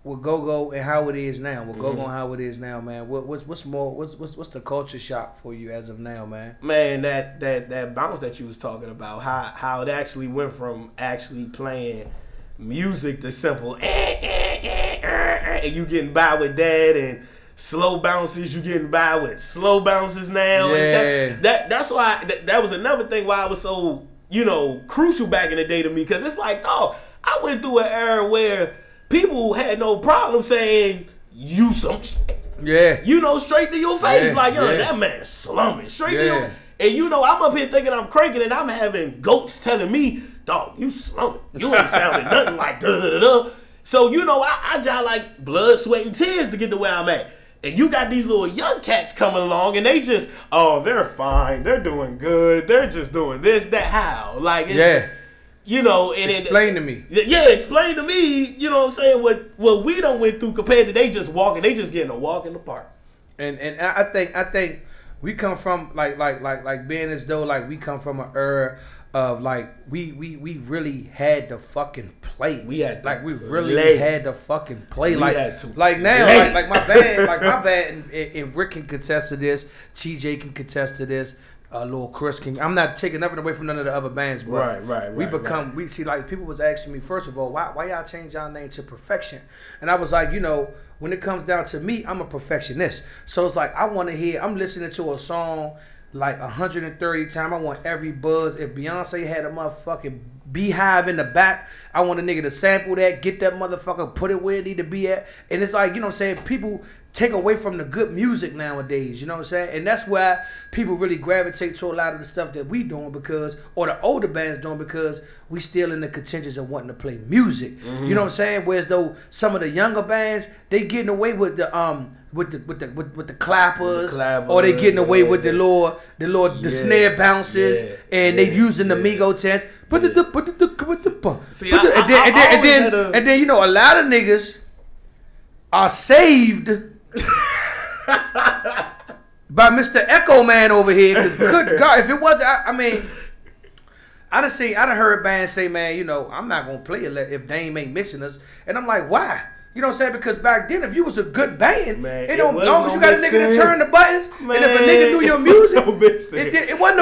with go-go and how it is now, with go-go and how it is now, man. What's the culture shock for you as of now, man? Man, that bounce that you was talking about, how it actually went from actually playing music to simple and you getting by with that, and slow bounces you getting by with slow bounces now. Yeah. That's why that was another thing why I was so, you know, crucial back in the day to me, because it's like, oh, I went through an era where people had no problem saying you some shit. Yeah. You know, straight to your face. Yeah, Like, yo, yeah. that man slumming. Straight to Yeah. your. And you know, I'm up here thinking I'm cranking, and I'm having goats telling me, dog, you slumming. You ain't sounding nothing like da da da da. So, you know, I just like blood, sweat, and tears to get to where I'm at. And you got these little young cats coming along, and they just, oh, they're fine. They're doing good. They're just doing this, that, how. Like, it's, Yeah. you know. And Explain to me. Yeah, explain to me, you know what I'm saying, what we done went through compared to they just walking. They just getting a walk in the park. And I think we come from like being as though like we come from an era of like we really had to fucking play. We had to like we really lay. had to fucking play. We like had to like now lay. like my band and Rick can contest to this, TJ can contest to this. Lil Chris King. I'm not taking nothing away from none of the other bands, but we see like people was asking me first of all, why y'all change y'all name to Perfection? And I was like, you know, when it comes down to me, I'm a perfectionist. So it's like I want to hear. I'm listening to a song like 130 times. I want every buzz. If Beyonce had a motherfucking beehive in the back, I want a nigga to sample that, get that motherfucker, put it where it need to be at. And it's like, you know what I'm saying, people take away from the good music nowadays, you know what I'm saying? And that's why people really gravitate to a lot of the stuff that we doing because, or the older bands doing because we still in the contentions of wanting to play music. Mm-hmm. You know what I'm saying? Whereas though some of the younger bands, they getting away with the clappers, or they getting away with the snare bounces, and they using the Migo chants. And then you know a lot of niggas are saved by Mr. Echo Man over here. Cause good God, if it wasn't, I mean, I done heard bands say, man, you know, I'm not gonna play it if Dame ain't mixing us, and I'm like, why? You know what I'm saying? Because back then, if you was a good band, man, it don't long as you got a nigga to turn the buttons, man, and if a nigga knew your music, it wasn't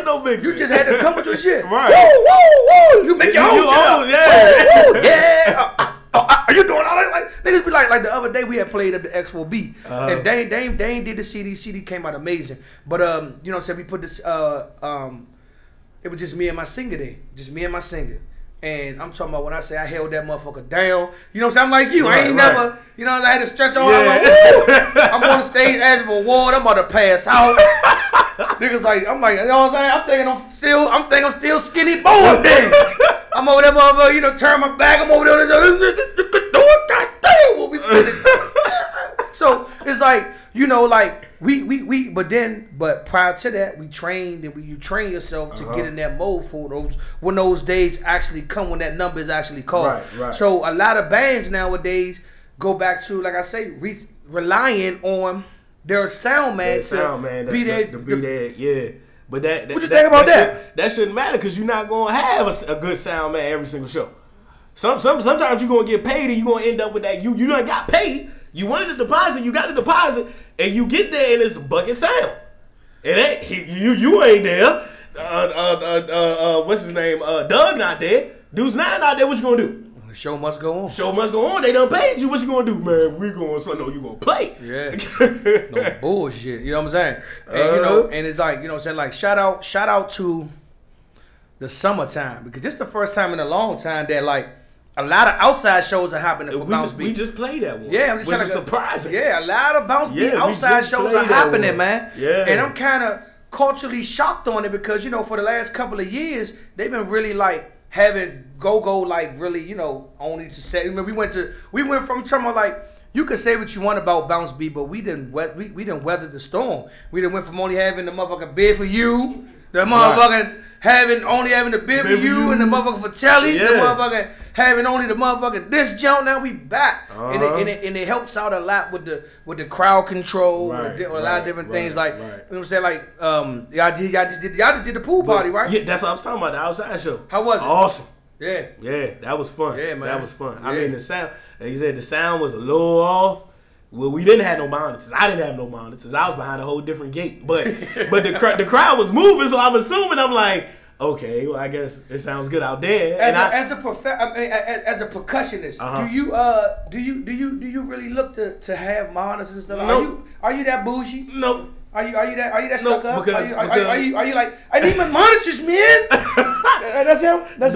no mixing. You just had to come with your shit. Right. Whoa. You make your own shit. Yeah. Woo, yeah. Are you doing all that? Like niggas be like the other day we had played at the X4B, and Dame did the CD. CD came out amazing. But you know what I'm saying? We put this. It was just me and my singer there. Just me and my singer. And I'm talking about when I say I held that motherfucker down. You know what I'm saying? I'm like you. I ain't never. You know, I had to stretch on. I'm like, woo! I'm on the stage asking for water. I'm about to pass out. Niggas like, I'm like, you know what I'm saying? I'm thinking I'm still skinny boy then. I'm over there, motherfucker, you know, turn my back. I'm over there. So it's like, you know, like but prior to that, we trained and you train yourself to get in that mode for when those days actually come, when that number is actually called. Right. So a lot of bands nowadays go back to, like I say, relying on their sound man to be there. Yeah. But that what you think about that? That shouldn't matter because you're not gonna have a good sound man every single show. Sometimes you're gonna get paid and you're gonna end up with that. You done got paid. You wanted the deposit, you got the deposit, and you get there and it's a bucket sound. It ain't you ain't there. What's his name? Doug not there. Dude's not there. What you gonna do? The show must go on. Show must go on. They done paid you. What you gonna do, man? We gonna no, you gonna play. Yeah. No bullshit. You know what I'm saying? And you know, and it's like, you know what I'm saying? Like shout out to the summertime, because this is the first time in a long time that like a lot of outside shows are happening for BounceBeat. We just played that one. Yeah, I'm just saying, surprising. Yeah, a lot of BounceBeat outside shows are happening, man. Yeah. And I'm kind of culturally shocked on it because, you know, for the last couple of years, they've been really like having go like really, you know, only to say. I mean, we went from talking about like, you could say what you want about BounceBeat, but we didn't weather the storm. We done went from only having the motherfucking bid for you, the motherfucking only having the bid for you, and the motherfucking for Telly's, the motherfucking having only the motherfucking this jump. Now we back, and it helps out a lot with the crowd control, with a lot of different things. Like, you know what I'm saying? Like, y'all just did the pool party, right? Yeah, that's what I was talking about. The outside show. How was it? Awesome. Yeah, that was fun. Yeah, man, that was fun. Yeah. I mean, the sound. Like you said, the sound was a little off. Well, we didn't have no monitors. I didn't have no monitors. I was behind a whole different gate. But the crowd was moving, so I'm assuming, I'm like, okay, well, I guess it sounds good out there. As a percussionist, do you really look to have monitors and stuff? Nope. Are you that bougie? Nope. Are you that No, stuck up? because- Are you like, I need my monitors, man? That's him. I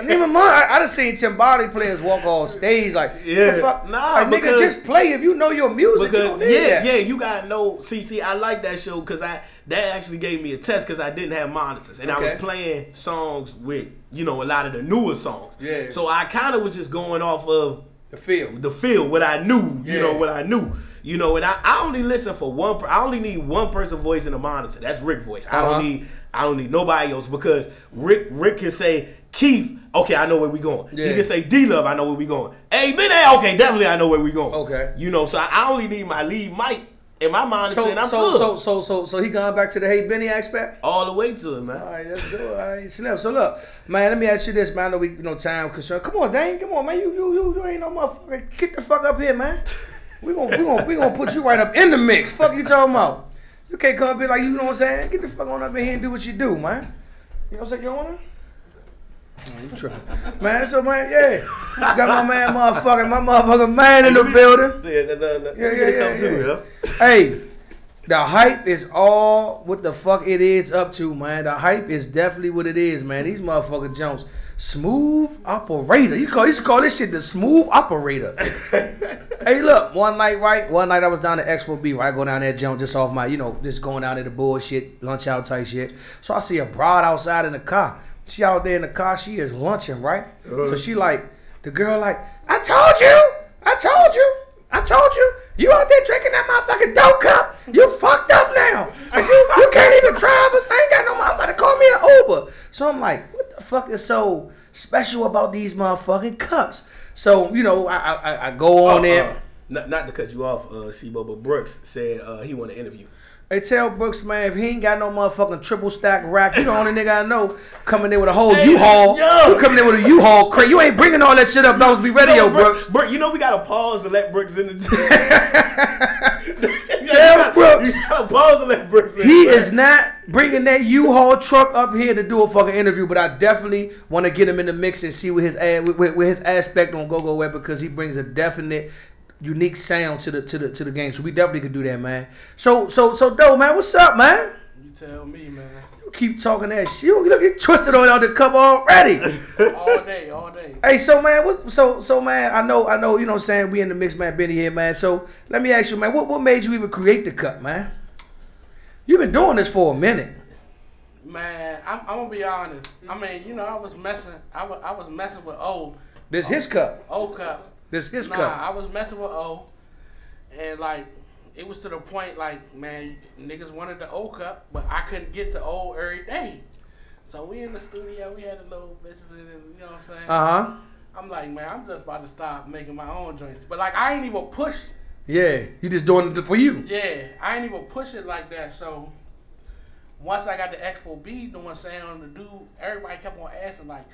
need my monitor. I done seen Timbali players walk off stage like, Yeah. the fuck? Nah, like, nigga, because- just play if you know your music. You Because don't need that. you gotta know. See, I like that show because that actually gave me a test because I didn't have monitors and I was Okay. playing songs with a lot of the newer songs. Yeah. So I kind of was just going off of The feel. what I knew. Yeah. What I knew. And I only listen for one. I only need one person voice in the monitor. That's Rick voice. I don't need nobody else because Rick can say Keith. Okay, I know where we going. Yeah. He can say D Love. I know where we going. Hey, Ben. Okay, definitely I know where we going. Okay. So I only need my lead mic and my monitor, and I'm good. So he gone back to the Hey Benny aspect? All the way to it, man. All right, let's do it. All right, Slim. So look, man, let me ask you this, man. I know we time concern. Come on, Dane. Come on, man. You ain't no motherfucker. Get the fuck up here, man. We gonna put you right up in the mix. Fuck you talking about? You can't come up here like you know what I'm saying. Get the fuck on up in here and do what you do, man. You know what I'm saying? You wanna? Oh, you tripping, man? So man, yeah, got my motherfucking man in the building. Yeah. Hey, the hype is all what the fuck it is up to, man. The hype is definitely what it is, man. These motherfucking jumps. Smooth operator. You used to call this shit the smooth operator. Hey, look, one night I was down at X4B, right? I go down there, jump just off my, just going down there to bullshit, lunch out type shit. So I see a broad outside in the car. She out there in the car, she is lunching, right? So she like, the girl like, I told you, you out there drinking that motherfucking dope cup. You fucked up now. You can't even drive us. I ain't got no money. I'm about to call me an Uber. So I'm like, what the fuck is so special about these motherfucking cups? So, I go on there. Not to cut you off, Sibo, but Brooks said he want to interview. Hey, tell Brooks, man, if he ain't got no motherfucking triple stack rack, you the only nigga I know coming there with a whole U-Haul. You coming there with a U-Haul crate. You ain't bringing all that shit up BounceBeat Radio, Brooks. Brooks, we gotta pause to let Brooks in the gym. Tell Brooks. You gotta pause to let Brooks in. He is not bringing that U-Haul truck up here to do a fucking interview, but I definitely want to get him in the mix and see what his aspect on Go-Go Web, because he brings a definite unique sound to the game. So we definitely could do that, man. So Doe, man, what's up, man? You tell me, man. You keep talking that shit. You look, you twisted on the cup already. All day. Hey, so man, so man, I know, you know what I'm saying, we in the mix, man, Benny here, man. So let me ask you, man, what made you even create the cup, man? You've been doing this for a minute. Man, I'm gonna be honest. I mean, I was messing with O. This his cup. O cup. This his Nah, cup. I was messing with O, and like it was to the point like, man, niggas wanted the O cup, but I couldn't get the O every day. So we in the studio, we had the little bitches in it, you know what I'm saying? I'm like, man, I'm just about to stop making my own joints. But like, I ain't even push. Yeah, you just doing it for you. Yeah, I ain't even push it like that. So once I got the X4B doing sound, the dude, everybody kept on asking like,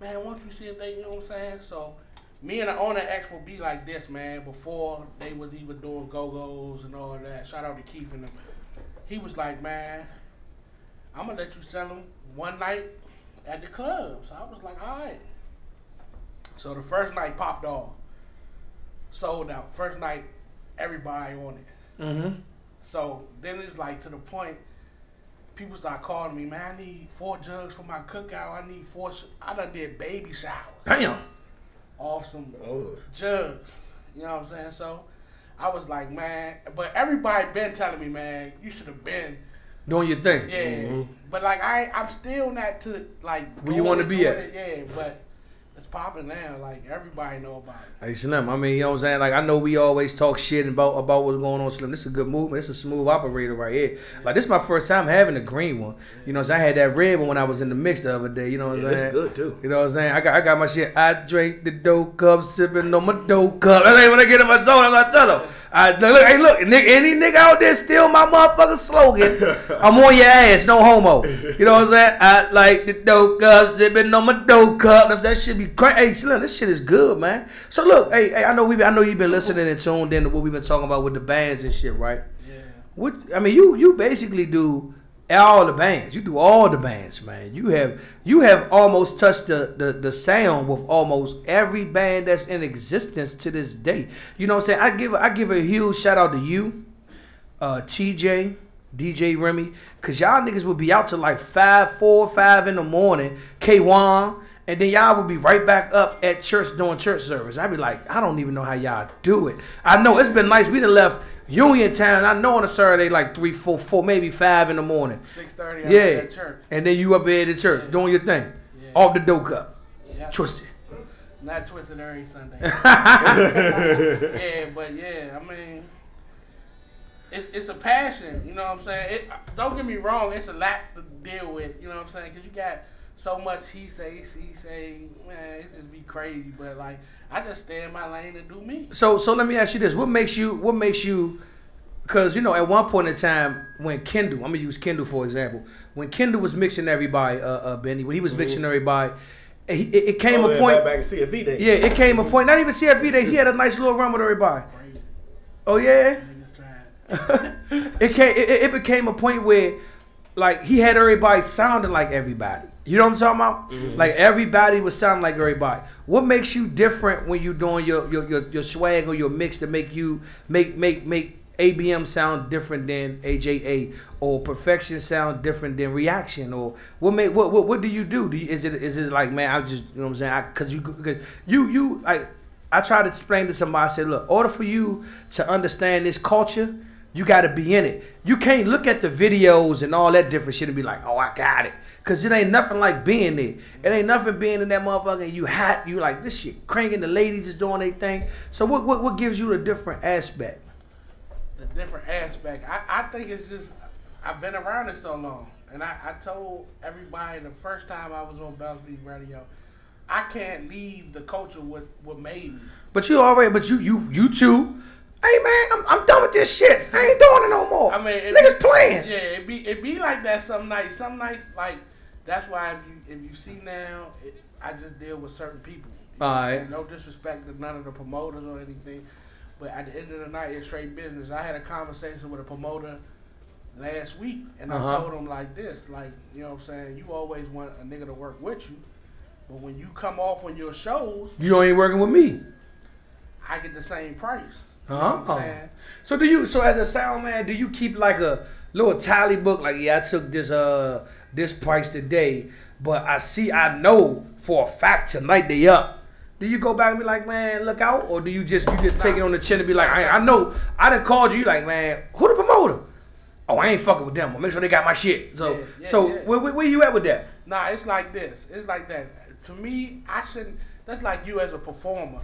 man, why don't you see if they, you know what I'm saying? So me and the owner X4B like this, man, before they was even doing go-go's and all that. Shout out to Keith and them. He was like, man, I'm gonna let you sell them one night at the club. So I was like, all right. So the first night popped off. Sold out. First night, everybody on it. Mm-hmm. So then it's like to the point, people start calling me, man, I need 4 jugs for my cookout. I need 4, I done did baby showers. Damn. Awesome jugs. You know what I'm saying? So I was like, man, but everybody been telling me, man, you should have been Doing your thing. yeah. Mm-hmm. But like I'm still not to like Where you want to be at. it, yeah, but it's popping now. Like everybody know about it. Hey Slim, I mean, you know what I'm saying? Like, I know we always talk shit about what's going on, Slim. This is a good movement. This is a smooth operator right here. Like, this is my first time having a green one. You know what I'm saying? I had that red one when I was in the mix the other day. You know what I'm saying? It's good too. You know what I'm saying? I got my shit. I drink the dope cup, sipping on my dope cup. That's like when I get in my zone, I'm like, tell them. Look, any nigga out there steal my motherfucking slogan, I'm on your ass, no homo. You know what I'm saying? I like the dope cup, sipping on my dope cup. That shit be crazy. Hey, Slim, this shit is good, man. So look, hey, I know you've been listening and tuned in to what we've been talking about with the bands and shit, right? Yeah. I mean, you basically do all the bands. You do all the bands, man. You have almost touched the sound with almost every band that's in existence to this day. You know what I'm saying? I give a huge shout out to you. TJ, DJ Remy, cause y'all niggas would be out till like 4, 5 in the morning. K1, and then y'all would be right back up at church doing church service. I'd be like, I don't even know how y'all do it. I know it's been nice. We done left Uniontown. I know on a Saturday like 3, 4, maybe 5 in the morning. 6:30. Yeah, At church. and then you up here at the church doing your thing, off the dope cup, twisted. Not twisted every Sunday. Yeah, but yeah, I mean, it's a passion. You know what I'm saying? Don't get me wrong. It's a lot to deal with. You know what I'm saying? Because you got so much he say, man, it just be crazy. But like, I just stay in my lane and do me. So let me ask you this: What makes you? Because, you know, at one point in time, when Kendall, I'm going to use Kendall for example. When Kendall was mixing everybody, Benny, when he was mixing everybody, it came a point. Back in CFE days. Yeah, it came a point. Not even CFE days. He had a nice little run with everybody. Oh, yeah? It became a point where, like, he had everybody sounding like everybody. You know what I'm talking about? Mm-hmm. Like, everybody was sounding like everybody. What makes you different when you doing your swag or your mix to make you make ABM sound different than AJA, or Perfection sound different than Reaction, or what do you do? Is it like, man, I just, you know what I'm saying? Because you like, I try to explain to somebody. I said, look, in order for you to understand this culture, you got to be in it. You can't look at the videos and all that different shit and be like, oh, I got it. Because it ain't nothing like being there. It ain't nothing being in that motherfucker and you hot. You like, this shit cranking, the ladies is doing their thing. So what gives you the different aspect? The different aspect. I think it's just, I've been around it so long. And I told everybody the first time I was on BounceBeat Radio, I can't leave the culture what made me. But you too. Hey man, I'm done with this shit. I ain't doing it no more. I mean, niggas playing. Yeah, it be like that some nights. Some nights, like, that's why if you see now, I just deal with certain people. All right. No disrespect to none of the promoters or anything, but at the end of the night, it's straight business. I had a conversation with a promoter last week, and I told him like this, like, you know what I'm saying, you always want a nigga to work with you, but when you come off on your shows, you ain't working with me. I get the same price. You know what I'm saying? So as a sound man, do you keep like a little tally book? Like, yeah, I took this price today, but I know for a fact tonight they up. Do you go back and be like, man, look out, or do you just take it on the chin and be like, I know I done called you, like, man, who the promoter? Oh, I ain't fucking with them. I'll make sure they got my shit. So where you at with that? Nah, it's like this. It's like that. To me, I shouldn't. That's like you as a performer.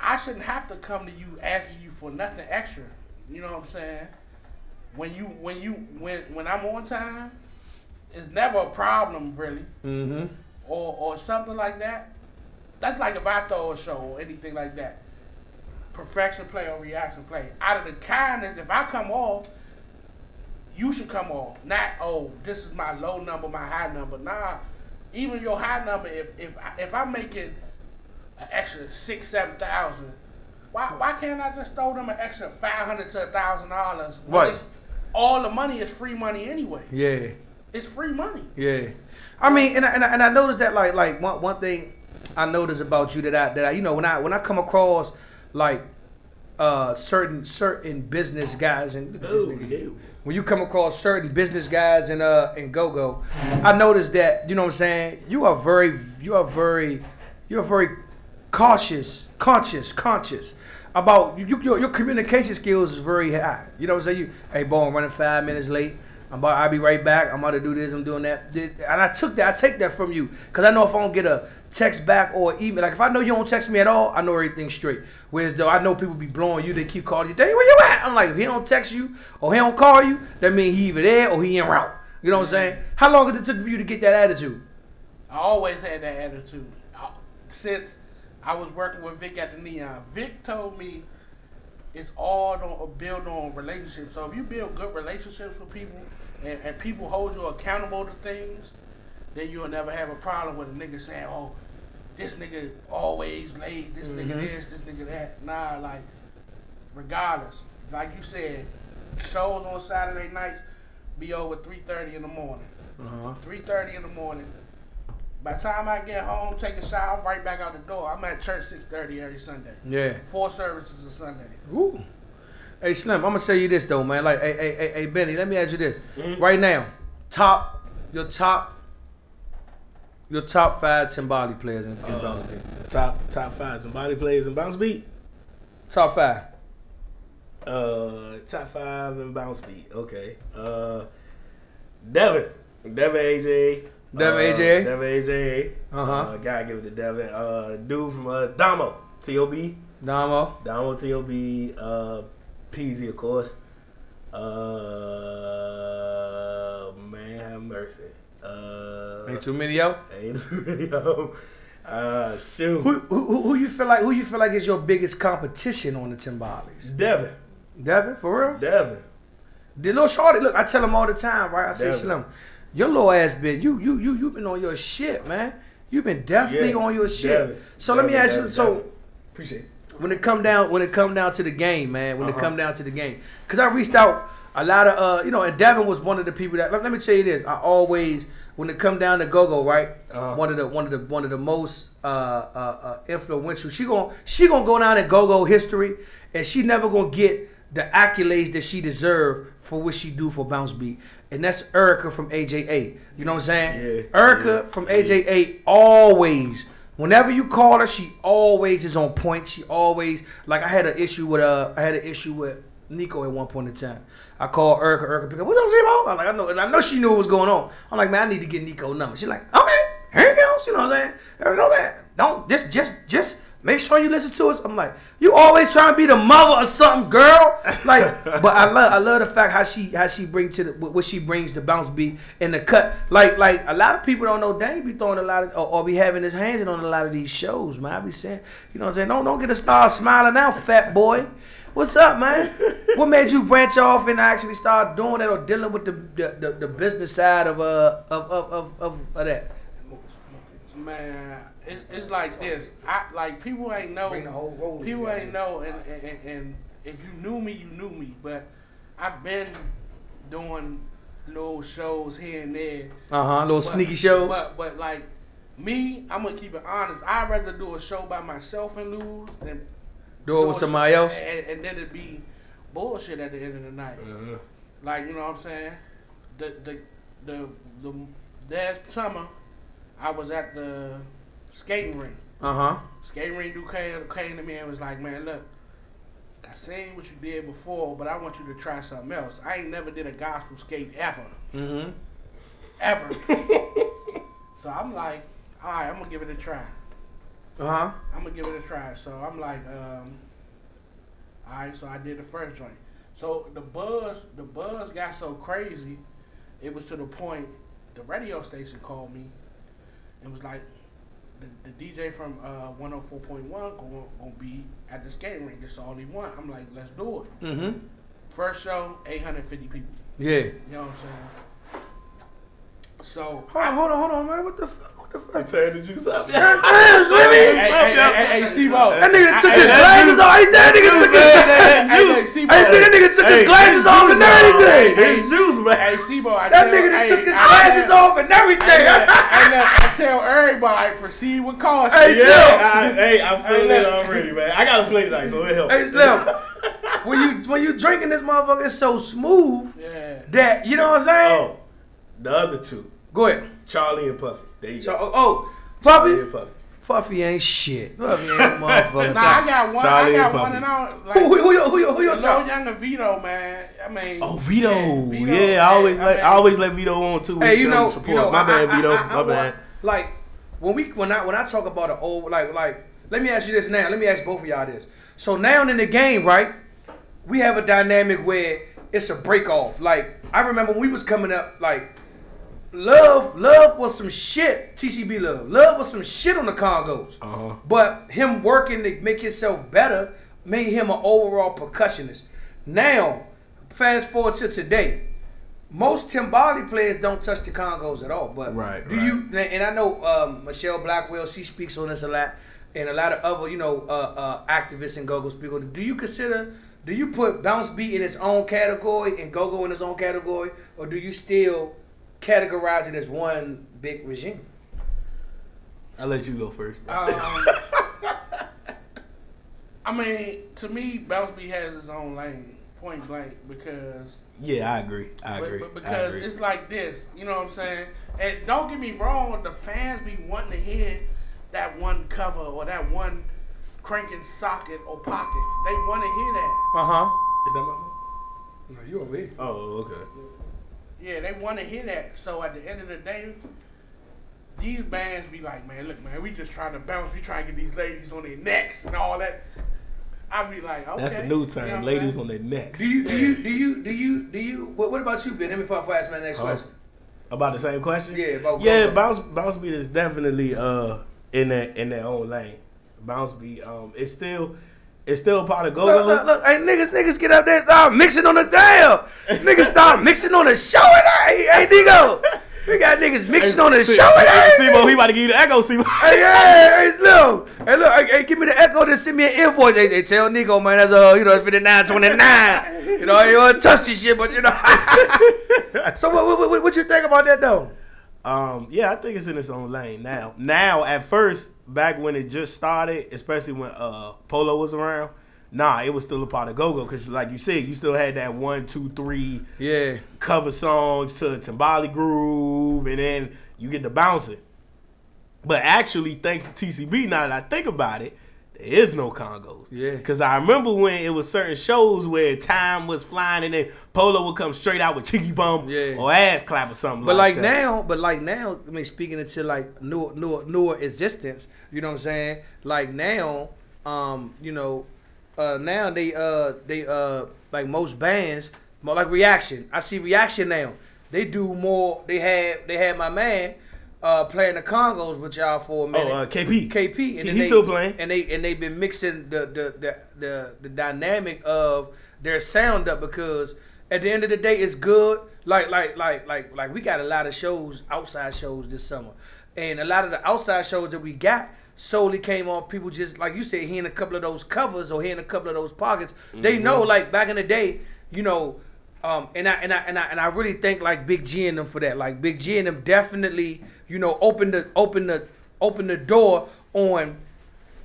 I shouldn't have to come to you asking you for nothing extra. You know what I'm saying? When I'm on time, it's never a problem really. Mm-hmm. Or something like that. That's like if I throw a show or anything like that. Perfection play or reaction play. Out of the kindness, if I come off, you should come off. Not, oh, this is my low number, my high number. Nah, even your high number, if I'm making an extra $6,000-7,000, why can't I just throw them an extra $500 to $1,000? Right. All the money is free money anyway. Yeah. It's free money. Yeah. I mean, and I noticed that like one thing I noticed about you that I you know, when I come across like certain business guys and when you come across certain business guys in go-go, I noticed that, you know what I'm saying, you are very conscious about your communication skills is very high. You know what I'm saying? Hey, boy, I'm running 5 minutes late. I'll be right back. I'm about to do this. I'm doing that. And I take that from you, because I know if I don't get a text back or email, like if I know you don't text me at all, I know everything's straight. Whereas though I know people be blowing you, they keep calling you, "Hey, where you at?" I'm like, if he don't text you or he don't call you, that means he either there or he en route. You know what I'm saying? How long has it took for you to get that attitude? I always had that attitude. Since I was working with Vic at the Neon. Vic told me it's all built on relationships. So if you build good relationships with people and people hold you accountable to things, then you'll never have a problem with a nigga saying, oh, this nigga always late, this nigga this, this nigga that. Nah, like, regardless. Like you said, shows on Saturday nights be over 3:30 in the morning. 3:30 in the morning. By the time I get home, take a shower, I'm right back out the door. I'm at church 6:30 every Sunday. Yeah. 4 services a Sunday. Ooh. Hey Slim, I'm gonna say you this though, man. Like, hey, Benny, let me ask you this. Mm-hmm. Right now, your top 5 Timbali players in BounceBeat. Top 5 Timbali players in BounceBeat. Top 5. Top 5 in BounceBeat. Okay. Devin AJ. Devin AJ. Gotta give it to Devin. Dude from Damo T.O.B. Damo T.O.B. Peasy, of course. Man, have mercy. Ain't too many yo. Shoot. Who you feel like is your biggest competition on the Timbalis? Devin, for real? Devin. The little shorty, look, I tell him all the time, right? I say, Devin. Slim, your little ass bitch, you been on your shit, man. You been definitely on your shit. Devin. So let me ask you, Devin. Appreciate it. when it come down to the game, man, because I reached out a lot of and Devin was one of the people that let me tell you this. I always, when it come down to go-go, right? One of the most influential. She gonna go down in go-go history, and she never gonna get the accolades that she deserve for what she do for BounceBeat. And that's Erica from AJA. You know what I'm saying? Yeah. Erica from AJA always, whenever you call her, she always is on point. She always, like, I had an issue with Nico at one point in time. I called Erica pick up, what's up, Zebo? I'm like, I know she knew what was going on. I'm like, man, I need to get Nico's number. She's like, okay, here it goes. You know what I'm saying? You know that. Don't just make sure you listen to us. I'm like, you always trying to be the mother or something, girl. Like, but I love the fact how she brings to what she brings to BounceBeat in the cut. Like a lot of people don't know Dane be throwing a lot of or be having his hands in on a lot of these shows, man. I be saying, you know what I'm saying? Don't get a star smiling now, fat boy. What's up, man? What made you branch off and actually start doing that or dealing with the business side of that? Man, it's like this. People ain't know. And if you knew me, you knew me. But I've been doing little shows here and there. Little sneaky shows. But like me, I'm gonna keep it honest. I'd rather do a show by myself and lose than do it with somebody else. And then it'd be bullshit at the end of the night. Like, you know what I'm saying? The last summer, I was at the skating ring. Skating ring dude came to me and was like, man, look, I seen what you did before, but I want you to try something else. I ain't never did a gospel skate ever. Ever. So I'm like, all right, I'm going to give it a try. I'm going to give it a try. So I'm like, all right, so I did the first joint. So the buzz got so crazy, it was to the point the radio station called me and was like, the DJ from 104.1 gonna be at the skating rink. That's all he want. I'm like, let's do it. First show, 850 people. Yeah. You know what I'm saying? So hold on, man. What the fuck? I turned the juice up. Hey, Sebo. That nigga took his glasses off. That nigga took his glasses off and everything. It's juice, man. Hey, Sebo, that nigga took his glasses off and everything. I tell everybody, proceed with caution. Hey, I'm feeling it already, man. I gotta play tonight, so it helps. Hey, Slim, when you drinking this motherfucker, it's so smooth that, you know what I'm saying? Oh, the other two. Go ahead. Charlie and Puffy. There you go. Puffy? Charlie and Puffy. Puffy ain't shit. Puffy ain't a motherfucker. Nah, I got one. Charlie I got and one Puffy. and out. Like, who your top? younger Vito, man. I mean. Oh, Vito. Vito. Yeah, I always let Vito on too. Hey, you know, my bad, Vito. My bad. Like when I talk about an old like let me ask you this now. Let me ask both of y'all this. So now in the game, right? We have a dynamic where it's a break off. Like I remember when we was coming up, like. Love was some shit. TCB Love was some shit on the Congos. But him working to make himself better made him an overall percussionist. Now, fast forward to today, most Timbali players don't touch the Congos at all. But do you? And I know Michelle Blackwell, she speaks on this a lot, and a lot of other activists and go-go speak on it. Do you put BounceBeat in its own category and go-go in its own category, or do you still categorize it as one big regime? I'll let you go first. I mean, to me, BounceBeat has its own lane. point blank, because Yeah, I agree. I agree. Because it's like this, you know what I'm saying? And don't get me wrong, the fans be wanting to hear that one cover or that one cranking socket or pocket. They want to hear that. Is that my phone? No, you over here. Oh, okay. Yeah, they want to hear that. So at the end of the day, these bands be like, man, look, man, we just trying to bounce. We trying to get these ladies on their necks and all that. I be like, okay. That's the new term, you know ladies on their necks. Do you? What about you, Ben? Let me before I ask my next question. About the same question? Yeah, about BounceBeat is definitely in their own lane. BounceBeat, it's still a part of go-go. Look, hey, niggas get up there, start mixing on the dial. Niggas start mixing on the show and hey, Digo. We got niggas mixing on the show and Simo, he about to give you the echo, Simo. Hey, look, hey, give me the echo. Just send me an invoice. They tell Nico, man, that's it's 59.29. You know, you want to touch this shit, but you know. So what you think about that though? Yeah, I think it's in its own lane now. Now, at first, back when it just started, especially when Polo was around, nah, it was still a part of go-go because, like you said, you still had that 1, 2, 3 cover songs to the Timbali groove, and then you get the bouncing. But actually, thanks to TCB, now that I think about it, there is no congos. Yeah. Because I remember when it was certain shows where time was flying and then Polo would come straight out with Chicky Bump or Ass Clap or something like that. But now, I mean, speaking into like newer existence, you know what I'm saying? Like now, now they like most bands, more like Reaction. I see Reaction now. They do more. They had my man playing the congos with y'all for a minute. KP, and he's still playing. And they've been mixing the dynamic of their sound up because at the end of the day, it's good. Like we got a lot of shows, outside shows this summer, and a lot of the outside shows that we got solely came off people just like you said, hearing a couple of those covers or hearing a couple of those pockets. Mm-hmm. They know, like back in the day, you know. And I really thank like Big G and them for that. Like Big G and them definitely, you know, open the door on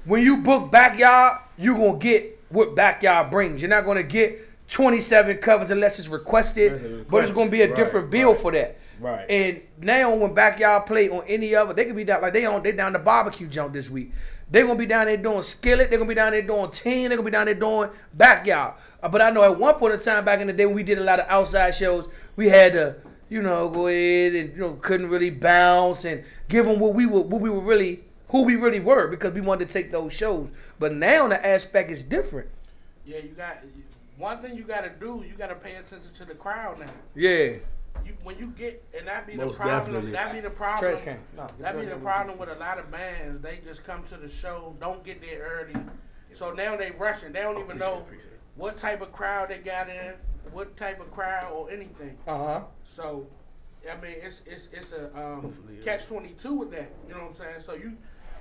when you book Backyard, you gonna get what Backyard brings. You're not gonna get 27 covers unless it's requested, but it's gonna be a different bill for that. Right. And now when Backyard play on any other, they could be down like they down the barbecue jump this week. They're gonna be down there doing Skillet. They're gonna be down there doing 10. They're gonna be down there doing Backyard. But I know at one point in time back in the day when we did a lot of outside shows, we had to, you know, go ahead and couldn't really bounce and give them who we really were because we wanted to take those shows. But now the aspect is different. Yeah, one thing you gotta do. You gotta pay attention to the crowd now. Yeah. When you get, and that be the Most problem. definitely. That be the problem. Trash can. No, that be the problem with a lot of bands. They just come to the show, don't get there early, so now they rushing. They don't even know what type of crowd they got in, what type of crowd or anything. So, I mean, it's a catch-22 with that. You know what I'm saying? So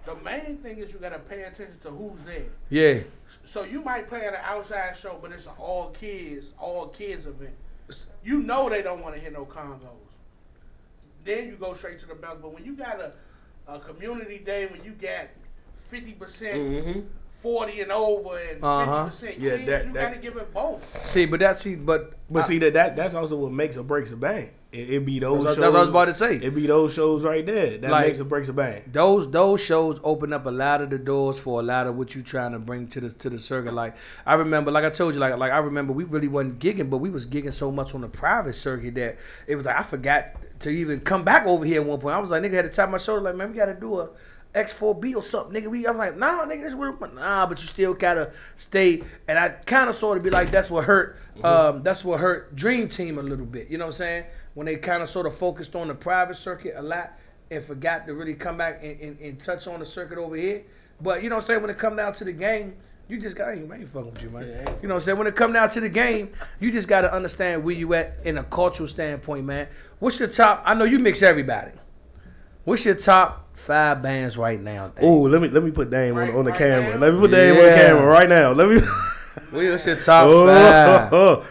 the main thing is you gotta pay attention to who's there. Yeah. So you might play at an outside show, but it's an all kids event. You know they don't want to hear no congos. Then you go straight to the belt. But when you got a community day, when you got 50%, 40 and over, and 50%, yeah, you got to give it both. See, that's also what makes or breaks a band. It be those shows. That's what I was about to say. It be those shows right there that makes or breaks a band. Those shows open up a lot of the doors for a lot of what you trying to bring to the circuit. Like I remember, like I told you, like I remember we really wasn't gigging, but we was gigging so much on the private circuit that it was like I forgot to even come back over here at one point. I was like, nigga, had to tap my shoulder, like, man, we got to do a X4B or something, nigga. I'm like, nah, nigga, this is what but you still gotta stay. And I kind of sort of be like, that's what hurt. That's what hurt Dream Team a little bit. You know what I'm saying? When they kind of sort of focused on the private circuit a lot and forgot to really come back and touch on the circuit over here. But you know what I'm saying? When it come down to the game, you just got, man, you fucking with you, man. Yeah. You know what I'm saying? When it come down to the game, you just got to understand where you at in a cultural standpoint, man. What's your top? I know you mix everybody. What's your top 5 bands right now? Oh, let me put Dame on the camera. Let me put Dame on the camera right now. Let me. What's your top 5?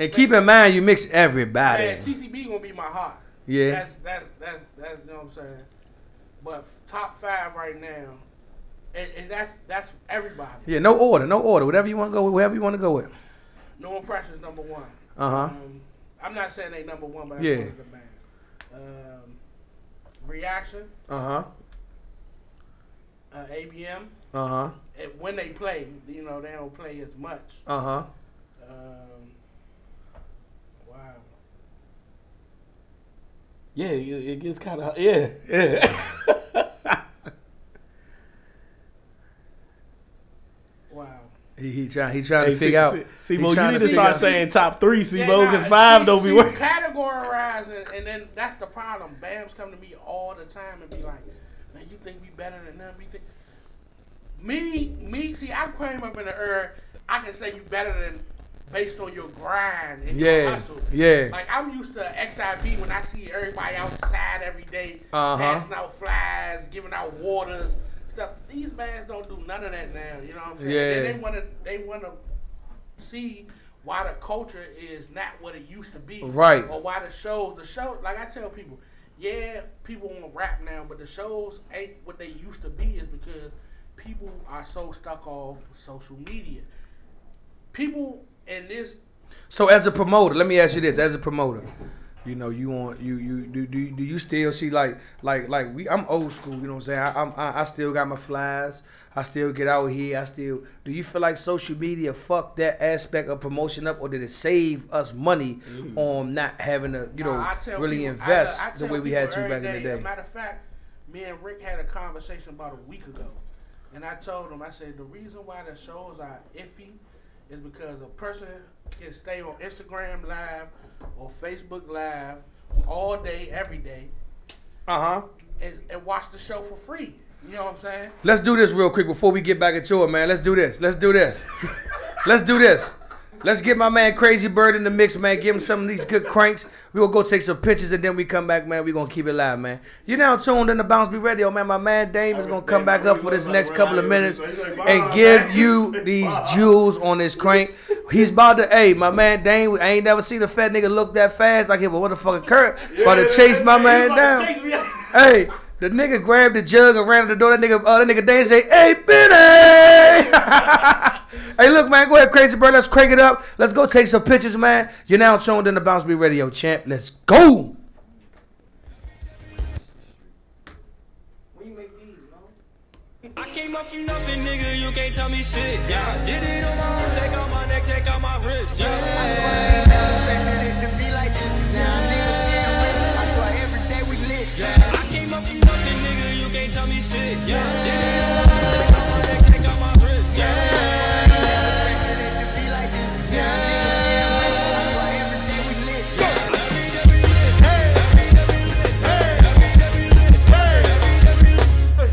And keep in mind, you mix everybody. Yeah, TCB gonna be my heart. Yeah. That's you know what I'm saying. But top 5 right now, and that's everybody. Yeah, no order. Whatever you want to go with, wherever you want to go with. No Impression's number one. I'm not saying they number one, but that's one of the band. Reaction. ABM. When they play, you know, they don't play as much. Wow. Yeah, it gets kind of yeah. Wow. He trying to figure out. Simo, you need to start saying top 3, Simo, because 5 don't be working. Categorizing, and then that's the problem. Bams come to me all the time and be like, man, you think we better than them? Me, see, I came up in the era, I can say you better than based on your grind and your hustle. Yeah. Like, I'm used to XIB when I see everybody outside every day, passing out flies, giving out waters, stuff. These bands don't do none of that now, you know what I'm saying? Yeah. They wanna see why the culture is not what it used to be. Right. Or why the shows, like I tell people, yeah, people want to rap now, but the shows ain't what they used to be is because people are so stuck off social media. People in this. So as a promoter, let me ask you this: as a promoter, you know, do you still see like I'm old school, you know what I'm saying? I still got my flies. I still get out here. Do you feel like social media fucked that aspect of promotion up, or did it save us money on not having to, really invest the way we had to back in the day? As a matter of fact, me and Rick had a conversation about a week ago, and I told him, I said, the reason why the shows are iffy is because a person can stay on Instagram Live or Facebook Live all day, every day, and watch the show for free. You know what I'm saying? Let's do this real quick before we get back into it, man. Let's do this. Let's do this. Let's get my man Crazy Bird in the mix, man. Give him some of these good cranks. We gonna go take some pictures and then we come back, man. We gonna keep it live, man. You're now tuned in to BounceBeat Radio, man. My man Dame is gonna come back up for this next couple of minutes and give you these jewels on this crank. He's about to, my man Dame, I ain't never seen a fat nigga look that fast. Like, what the fuck occurred? About to chase my man down. Hey. The nigga grabbed the jug and ran to the door. That nigga Dane say, "Hey, Benny!" Hey, look, man, go ahead, Crazy Bird. Let's crank it up. Let's go take some pictures, man. You're now tuned in to BounceBeat Radio, champ. Let's go. I came up from nothing, nigga. You can't tell me shit. Yeah, did it on my own. Take out my neck, take out my wrist. Yeah, I swear I ain't never expected it to be like this. Now niggas getting rich. I swear every day we lit. Yeah, I came up from nothing, nigga. You can't tell me shit. Yeah, did it on my own. Take out my neck, take out my wrist. Yeah, I swear I ain't never expected it to be like this. Now niggas getting rich. I swear every day we lit. Yeah, every day we lit. Hey, every day we lit. Hey, every day we lit. Hey, every day we lit.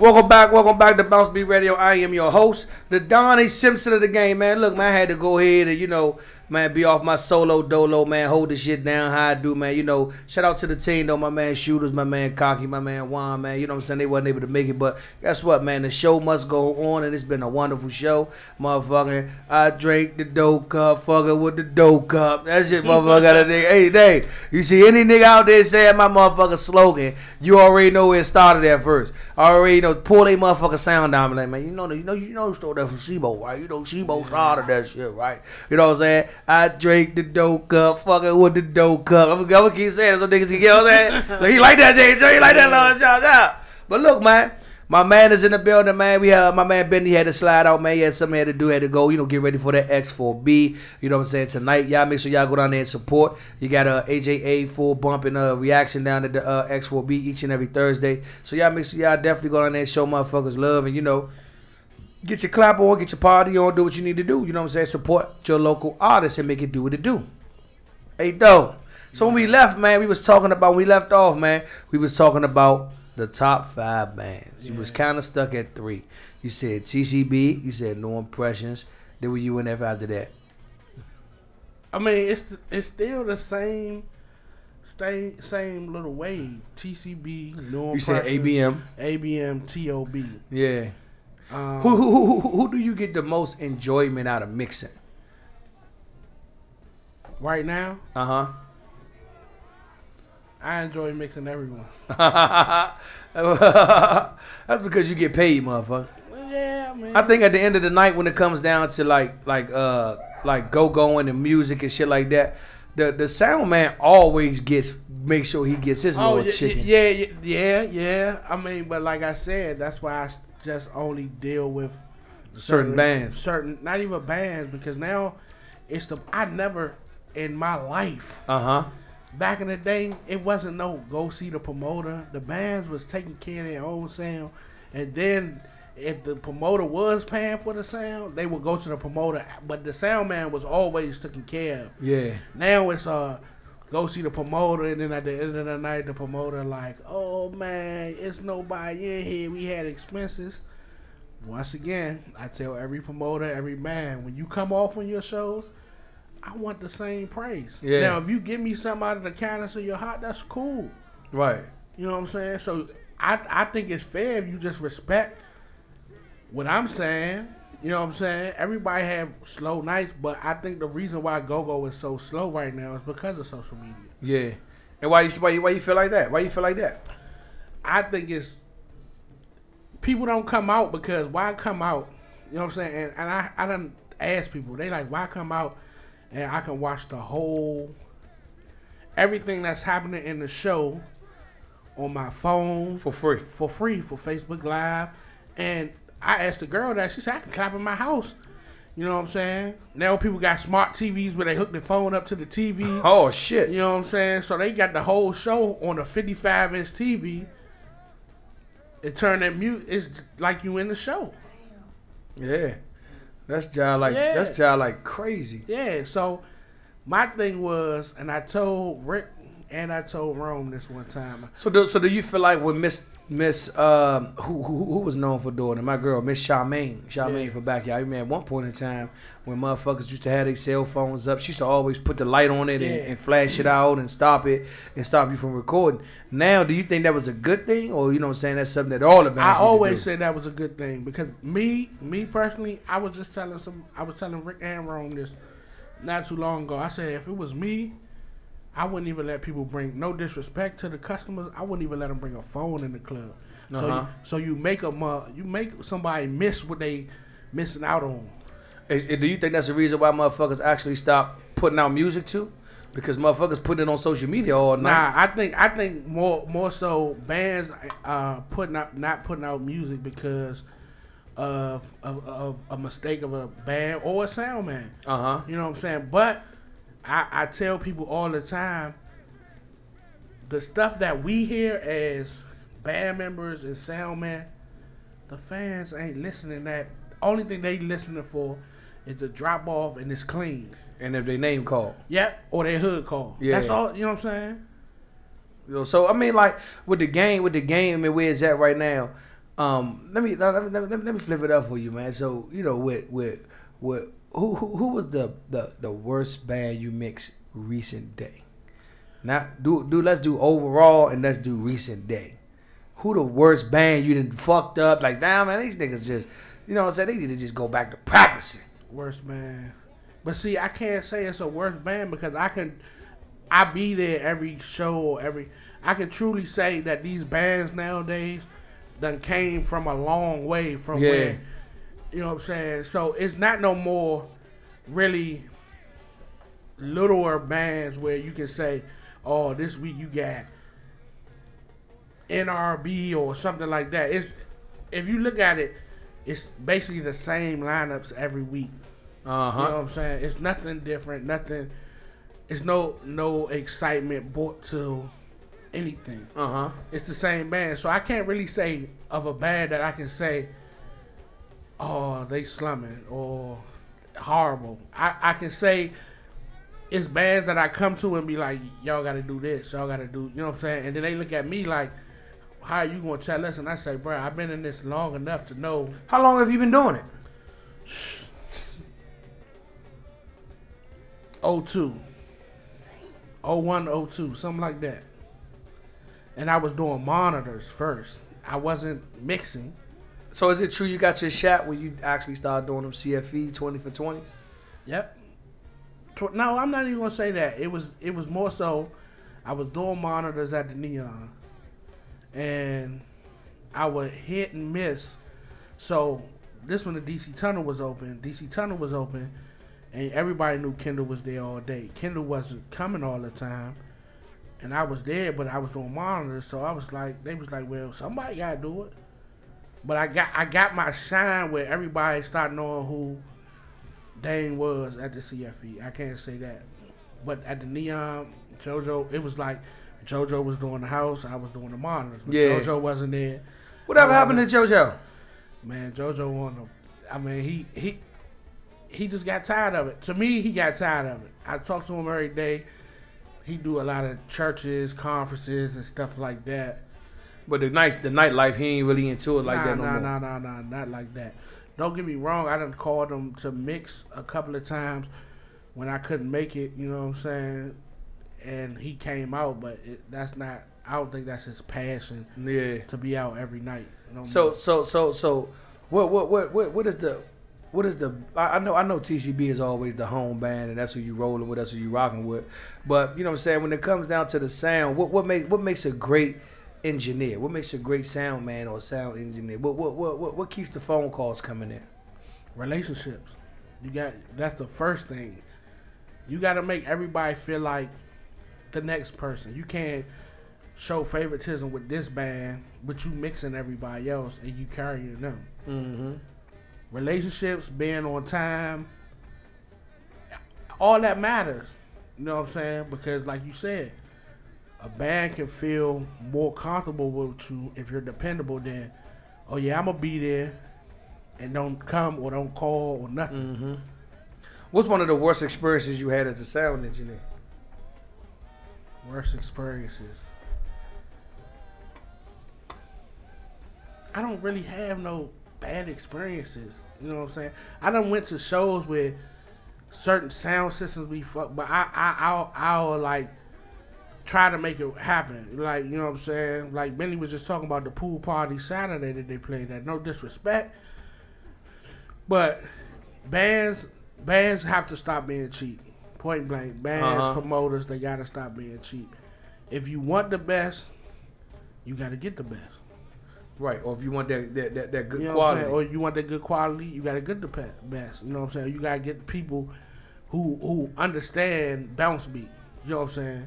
Welcome back to BounceBeat Radio. I am your host, the Donnie Simpson of the game, man. Look, man, I had to go ahead and, man, be off my solo dolo, man. Hold the shit down how I do, man. Shout out to the team, though, my man Shooters, my man Cocky, my man Juan, man. You know what I'm saying? They wasn't able to make it, but guess what, man? The show must go on, and it's been a wonderful show. Motherfucker, I drank the dough cup, fucker with the dough cup. That shit, motherfucker, got a nigga. Hey, dang, you see any nigga out there saying my motherfucker slogan, you already know where it started at first. I already pull they motherfucker sound down, like, man, you know, stole that from Shebo, right? You know, Shebo started that shit, right? You know what I'm saying? I drank the dough cup, fucking with the dough cup. I'm gonna keep saying it so niggas can get on that. So he like that, Jay. He like that, Lord. Shout out. But look, man, my man is in the building, man. We have my man Benny had to slide out, man. He had something he had to do, had to go, get ready for that X4B. You know what I'm saying? Tonight, y'all make sure y'all go down there and support. You got AJA full bump and reaction down at the X4B each and every Thursday. So y'all make sure y'all definitely go down there and show motherfuckers love and get your clap on, get your party on, do what you need to do. You know what I'm saying? Support your local artists and make it do what it do. Hey, though. So when we left, man, we was talking about the top 5 bands. You was kind of stuck at 3. You said TCB, you said No Impressions. Then were you in F after that? I mean, it's still the same little wave. TCB, No You Impressions. said ABM. ABM, TOB. Yeah. Who do you get the most enjoyment out of mixing? Right now, Uh-huh. I enjoy mixing everyone. That's because you get paid, motherfucker. Yeah, man. I think at the end of the night, when it comes down to like go-going and music and shit like that, the sound man always make sure he gets his little chicken. Yeah. I mean, but like I said, that's why I just only deal with Certain bands. Not even bands, because now I never in my life. Back in the day, it wasn't no go see the promoter. The bands was taking care of their own sound, and then if the promoter was paying for the sound, they would go to the promoter. But the sound man was always taken care of. Yeah. Now it's go see the promoter, and then at the end of the night, the promoter like, oh man, it's nobody in here. We had expenses. Once again, I tell every promoter, every band, when you come off on your shows, I want the same praise. Yeah. Now, if you give me something out of the kindness of your heart, that's cool. Right. You know what I'm saying? So I think it's fair if you just respect what I'm saying. You know what I'm saying? Everybody have slow nights, but I think the reason why go-go is so slow right now is because of social media. Yeah. And why you feel like that? Why you feel like that? I think it's people don't come out because why come out? You know what I'm saying? And I done ask people, they like, why come out and I can watch the whole everything that's happening in the show on my phone For free. for Facebook Live. And I asked the girl that, she said I can clap in my house. You know what I'm saying? Now people got smart TVs where they hook their phone up to the TV. Oh shit. You know what I'm saying? So they got the whole show on a 55-inch TV. It turned that mute. It's like you in the show. Yeah. That's just like crazy. Yeah. So my thing was, and I told Rick and I told Rome this one time. So do you feel like when Miss who was known for doing it, my girl Miss Charmaine for Backyard. I mean, at one point in time when motherfuckers used to have their cell phones up, she used to always put the light on it and flash it out and stop it and stop you from recording. Now, do you think that was a good thing, or you know what I'm saying, that's something that all the bands I always do? said that was a good thing because me personally, I was telling Rick and Rome this not too long ago. I said if it was me, I wouldn't even let people bring, no disrespect to the customers, I wouldn't even let them bring a phone in the club. So you make somebody miss what they missing out on. Do you think that's the reason why motherfuckers actually stop putting out music too? Because motherfuckers put it on social media all night. Nah, I think more so bands not putting out music because of a mistake of a band or a sound man. You know what I'm saying? But I tell people all the time, the stuff that we hear as band members and sound man, the fans ain't listening. That only thing they listening for is the drop off and it's clean. And if they name call. Yep, or their hood call. Yeah. That's all, you know what I'm saying? So I mean, like with the game, I mean, where it's at right now, Let me flip it up for you, man. So you know, with who was the worst band you mixed recent day? Not let's do overall and let's do recent day. Who the worst band you done fucked up? Like, damn, man, these niggas just, you know what I'm saying? They need to just go back to practicing. Worst band. But see, I can't say it's a worst band because I be there every show or I can truly say that these bands nowadays done came from a long way from where, you know what I'm saying? So it's not no more really littler bands where you can say, oh, this week you got NRB or something like that. If you look at it, it's basically the same lineups every week. You know what I'm saying? It's nothing different, nothing. It's no excitement brought to anything. It's the same band. So I can't really say of a band that I can say, oh, they slumming or horrible. I can say it's bands that I come to and be like, y'all got to do this, y'all got to do, you know what I'm saying? And then they look at me like, how are you going to tell us? And I say, bro, I've been in this long enough to know. How long have you been doing it? 02. 01, 02, something like that. And I was doing monitors first. I wasn't mixing. So is it true you got your shot when you actually started doing them CFE 20 for 20s? Yep. No, I'm not even gonna say that. It was more so I was doing monitors at the Neon, and I would hit and miss. So this when the DC Tunnel was open. DC Tunnel was open, and everybody knew Kendall was there all day. Kendall wasn't coming all the time, and I was there, but I was doing monitors. So I was like, they was like, well, somebody gotta do it. But I got my shine where everybody started knowing who Dane was at the CFE. I can't say that. But at the Neon, JoJo, it was like JoJo was doing the house, I was doing the monitors. But JoJo wasn't there. Whatever happened to JoJo? Man, JoJo he just got tired of it. To me, he got tired of it. I talk to him every day. He do a lot of churches, conferences, and stuff like that. But the nightlife, he ain't really into it like that no more. Nah, not like that. Don't get me wrong, I done called him to mix a couple of times when I couldn't make it, you know what I'm saying? And he came out, but I don't think that's his passion to be out every night. No so what is the I know TCB is always the home band and that's who you rolling with, that's who you rocking with. But you know what I'm saying, when it comes down to the sound, what makes a great engineer? What makes a great sound man or sound engineer? What keeps the phone calls coming in? Relationships. That's the first thing. You got to make everybody feel like the next person. You can't show favoritism with this band, but you mixing everybody else and you carrying them. Relationships, being on time, all that matters. You know what I'm saying? Because like you said, a band can feel more comfortable with you if you're dependable than, oh yeah, I'm going to be there and don't come or don't call or nothing. What's one of the worst experiences you had as a sound engineer? Worst experiences? I don't really have no bad experiences. You know what I'm saying? I done went to shows where certain sound systems be fucked, but I'll like try to make it happen. Like, you know what I'm saying? Like Benny was just talking about the pool party Saturday that they played at. No disrespect, but bands have to stop being cheap. Point blank. Bands, promoters, they gotta stop being cheap. If you want the best, you gotta get the best. Right, or if you want that good you know quality. Or you want that good quality, you gotta get the best. You know what I'm saying? You gotta get people who understand BounceBeat. You know what I'm saying?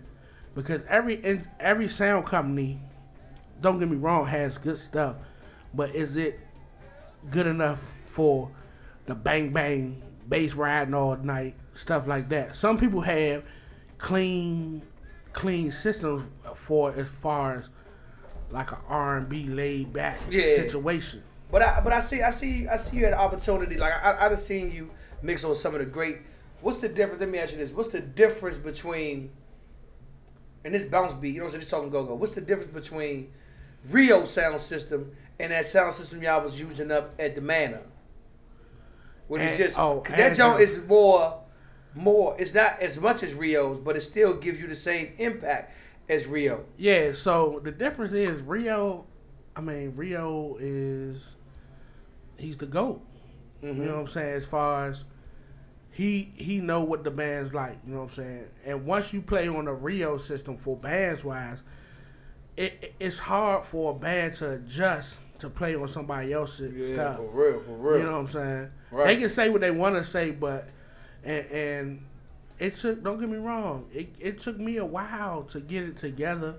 Because every sound company, don't get me wrong, has good stuff, but is it good enough for the bang bang bass riding all night, stuff like that? Some people have clean systems for as far as like an R&B laid back situation. But I see you had an opportunity. Like I've seen you mix on some of the great. What's the difference? Let me ask you this. What's the difference between, and this BounceBeat, you know what I'm saying, just talking go-go. What's the difference between Rio sound system and that sound system y'all was using up at the Manor. When it's just, Oh, cause that joint is more, it's not as much as Rio's, but it still gives you the same impact as Rio. Yeah, so the difference is Rio is, he's the GOAT. Mm-hmm. You know what I'm saying? As far as he know what the band's like, you know what I'm saying? And once you play on the Rio system for bands wise, it's hard for a band to adjust to play on somebody else's stuff. For real. You know what I'm saying? Right. They can say what they want to say, but and it took, don't get me wrong, it took me a while to get it together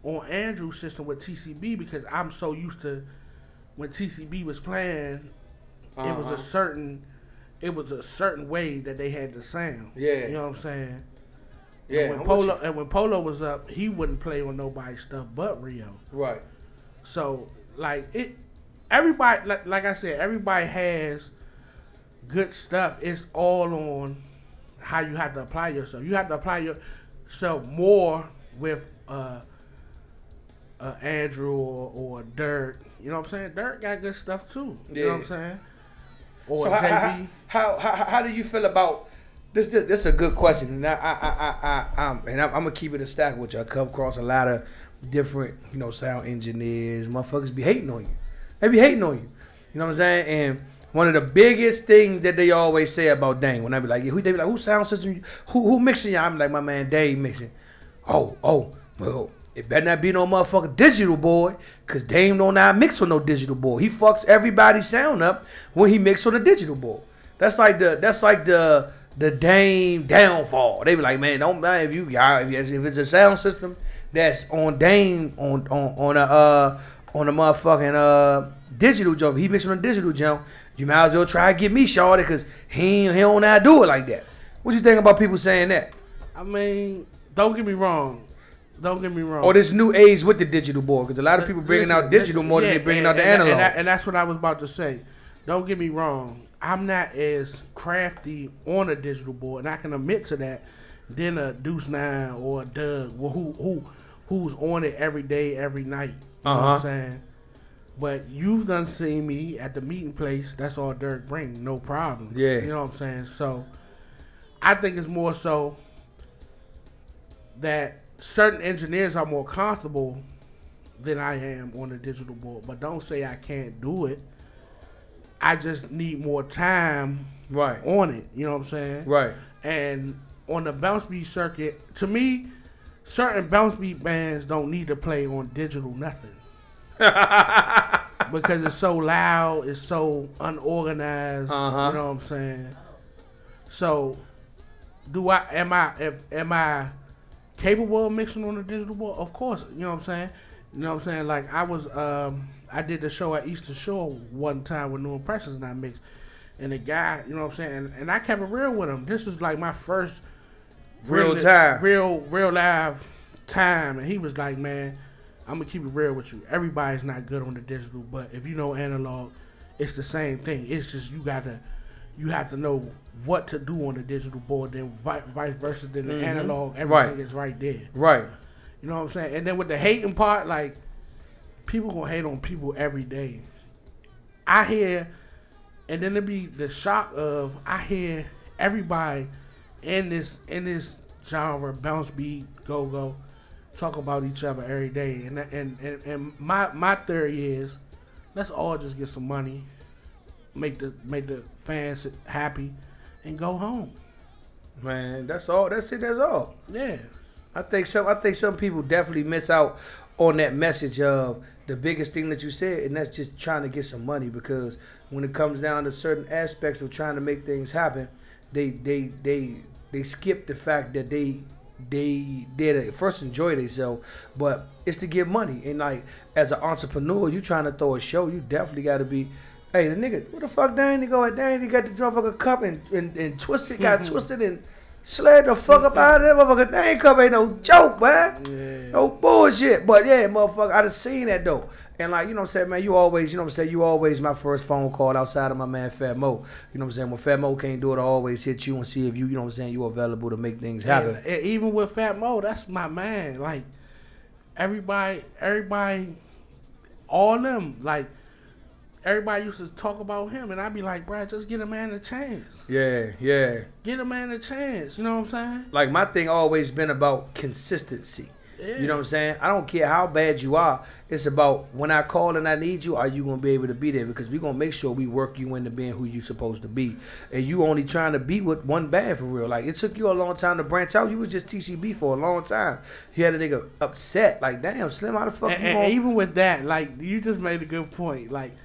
on Andrew's system with TCB because I'm so used to when TCB was playing, it was a certain way that they had to sound. Yeah. You know what I'm saying? Yeah. And when Polo was up, he wouldn't play on nobody's stuff but Rio. Right. So everybody, like I said, everybody has good stuff. It's all on how you have to apply yourself. You have to apply yourself more with Andrew or Dirk. You know what I'm saying? Dirk got good stuff too. You know what I'm saying? Or so JV. How do you feel about this? This is a good question, and I'm gonna keep it a stack with you. I come across a lot of different, sound engineers. Motherfuckers be hating on you. They be hating on you. You know what I'm saying? And one of the biggest things that they always say about Dane, when I be like, they be like, who sound system? Who mixing y'all? I'm like, my man Dave mixing. Oh, well, it better not be no motherfucking digital boy, cause Dame don't not mix with no digital boy. He fucks everybody's sound up when he mix on a digital boy. That's like the Dame downfall. They be like, man, don't mind if it's a sound system that's on Dame on a motherfucking digital jump. He mixing on a digital jump. You might as well try to get me shorty, cause he don't not do it like that. What you think about people saying that? I mean, don't get me wrong. Or this new age with the digital board, because a lot of people bringing out digital more than they bringing out the analog. And that's what I was about to say. Don't get me wrong. I'm not as crafty on a digital board, and I can admit to that, than a Deuce 9 or a Doug, who's on it every day, every night. You know what I'm saying? But you've done seen me at the meeting place. That's all Dirk bring, no problem. Yeah. You know what I'm saying? So I think it's more so that certain engineers are more comfortable than I am on the digital board. But don't say I can't do it. I just need more time on it. You know what I'm saying? Right. And on the BounceBeat circuit, to me, certain BounceBeat bands don't need to play on digital nothing. Because it's so loud, it's so unorganized. You know what I'm saying? So, am I capable of mixing on a digital board? Of course. You know what I'm saying? You know what I'm saying? Like I did the show at Eastern Shore one time with New Impressions and I mixed. And the guy, you know what I'm saying? And I kept it real with him. This was like my first real live time. And he was like, man, I'm going to keep it real with you. Everybody's not good on the digital, but if you know analog, it's the same thing. It's just you have to know what to do on the digital board, then vice versa, then the analog, everything is right there. Right. You know what I'm saying? And then with the hating part, like, people gonna hate on people every day. I hear, and then it be the shock of, I hear everybody in this genre, BounceBeat, go, talk about each other every day. And my theory is, let's all just get some money, make the fans happy, and go home. Man, that's all. That's it. That's all. Yeah. I think some people definitely miss out on that message of the biggest thing that you said, and that's just trying to get some money. Because when it comes down to certain aspects of trying to make things happen, they skip the fact that they did to first enjoy themselves, but it's to get money. And like as an entrepreneur, you trying to throw a show, you definitely got to be. Hey, the nigga, what the fuck, Dang? He got the motherfucker cup and twisted, got twisted and slid the fuck up out of that motherfucker. Dang cup ain't no joke, man. Yeah. No bullshit. But yeah, motherfucker, I done seen that though. And like, you know what I'm saying, man, you always my first phone call outside of my man Fat Mo. You know what I'm saying? When Fat Mo can't do it, I always hit you and see if you know what I'm saying, you available to make things happen. And even with Fat Mo, that's my man. Like, everybody, all them, like, everybody used to talk about him, and I'd be like, bro, just get a man a chance. Yeah, yeah. Get a man a chance. You know what I'm saying? Like, my thing always been about consistency. Yeah. You know what I'm saying? I don't care how bad you are. It's about when I call and I need you, are you going to be able to be there? Because we're going to make sure we work you into being who you supposed to be. And you only trying to be with one band for real. Like, it took you a long time to branch out. You was just TCB for a long time. You had a nigga upset. Like, damn, Slim, how the fuck you And even with that, like, you just made a good point. Like,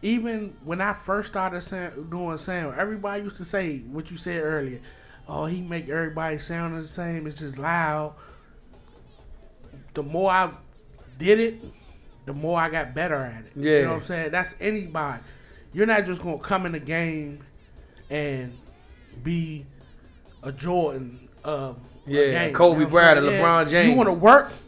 even when I first started doing sound, everybody used to say what you said earlier. Oh, he make everybody sound the same. It's just loud. The more I did it, the more I got better at it. Yeah. You know what I'm saying? That's anybody. You're not just going to come in the game and be a Jordan of a game. Kobe you know Bryant, what I'm saying? LeBron James.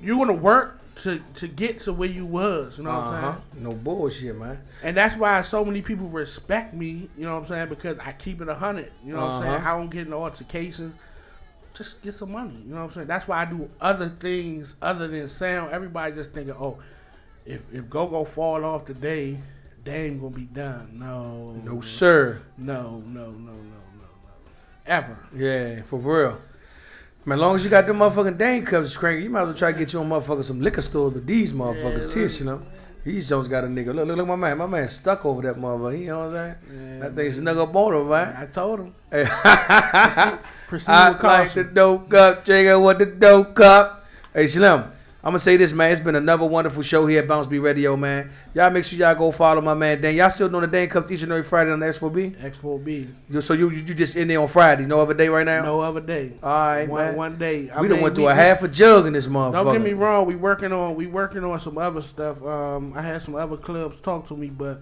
You want to work to get to where you was. You know what I'm saying? No bullshit, man. And that's why so many people respect me. You know what I'm saying? Because I keep it 100. You know what I'm saying? I don't get in altercations. Just get some money. You know what I'm saying? That's why I do other things other than sound. Everybody just thinking, oh, if Go-Go fall off today, they ain't gonna be done. No, sir. No. Ever. Yeah, for real. Man, as long as you got them motherfucking Dame cups cranking, you might as well try to get you on motherfucking some liquor stores with these motherfuckers here, you know. These Jones got a nigga. Look, my man stuck over that motherfucker. You know what I'm saying? Yeah, that thing snug up on him, man. I told him. Proceed I with like caution. the dope cup, Jigga with the dope cup. Hey, Slim, I'm going to say this, man. It's been another wonderful show here at BounceBeat Radio, man. Y'all make sure y'all go follow my man, Dan. Y'all still doing the Dan Cup each and every Friday on the X4B? X4B. So you just in there on Fridays, no other day right now? No other day. All right, man. One day. We done went through a half a jug in this motherfucker. Don't get me wrong. We working on some other stuff. I had some other clubs talk to me, but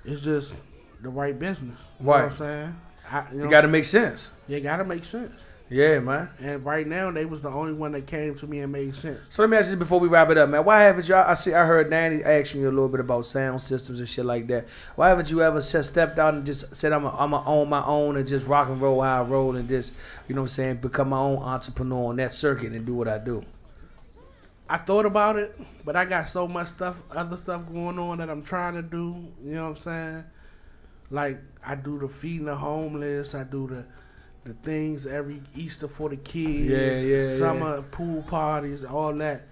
it's just the right business. You know what I'm saying? You got to make sense. You got to make sense. Yeah, man. And right now, they was the only one that came to me and made sense. So let me ask you this before we wrap it up, man. Why haven't y'all? I heard Danny asking you a little bit about sound systems and shit like that. Why haven't you ever stepped out and just said I'm gonna own my own and just rock and roll how I roll and just, you know what I'm saying, become my own entrepreneur on that circuit and do what I do? I thought about it, but I got so much other stuff going on that I'm trying to do. You know what I'm saying? Like, I do the feeding the homeless. I do the things every Easter for the kids, summer pool parties, all that.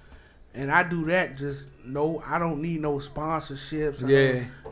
And I do that I don't need no sponsorships.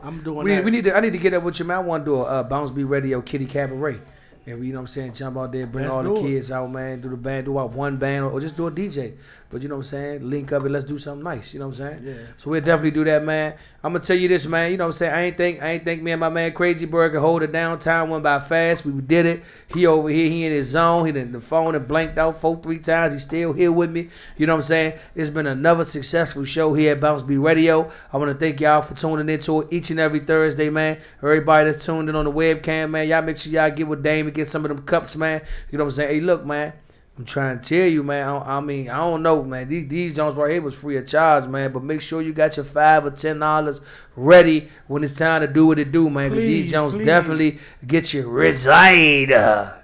I'm doing that. I need to get up with you, man. I want to do a BounceBeat Radio Kitty Cabaret. And we, you know what I'm saying, jump out there, bring all the kids out, man, do the band, do one band, or just do a DJ. But you know what I'm saying, link up and let's do something nice, you know what I'm saying? Yeah. So we'll definitely do that, man. I'm gonna tell you this, man, you know what I'm saying, I ain't think me and my man Crazy Bird could hold it down. Time went by fast, we did it. He over here, he in his zone, he did the phone and blanked out 4-3 times, he's still here with me, you know what I'm saying? It's been another successful show here at BounceBeat Radio. I wanna thank y'all for tuning into it each and every Thursday, man. Everybody that's tuned in on the webcam, man, y'all make sure y'all get with Dame and get some of them cups, man. You know what I'm saying? Hey, look, man, I'm trying to tell you, man. I mean, I don't know, man. These Jones right here was free of charge, man. But make sure you got your $5 or $10 ready when it's time to do what it do, man. Because these Jones definitely get you reside. I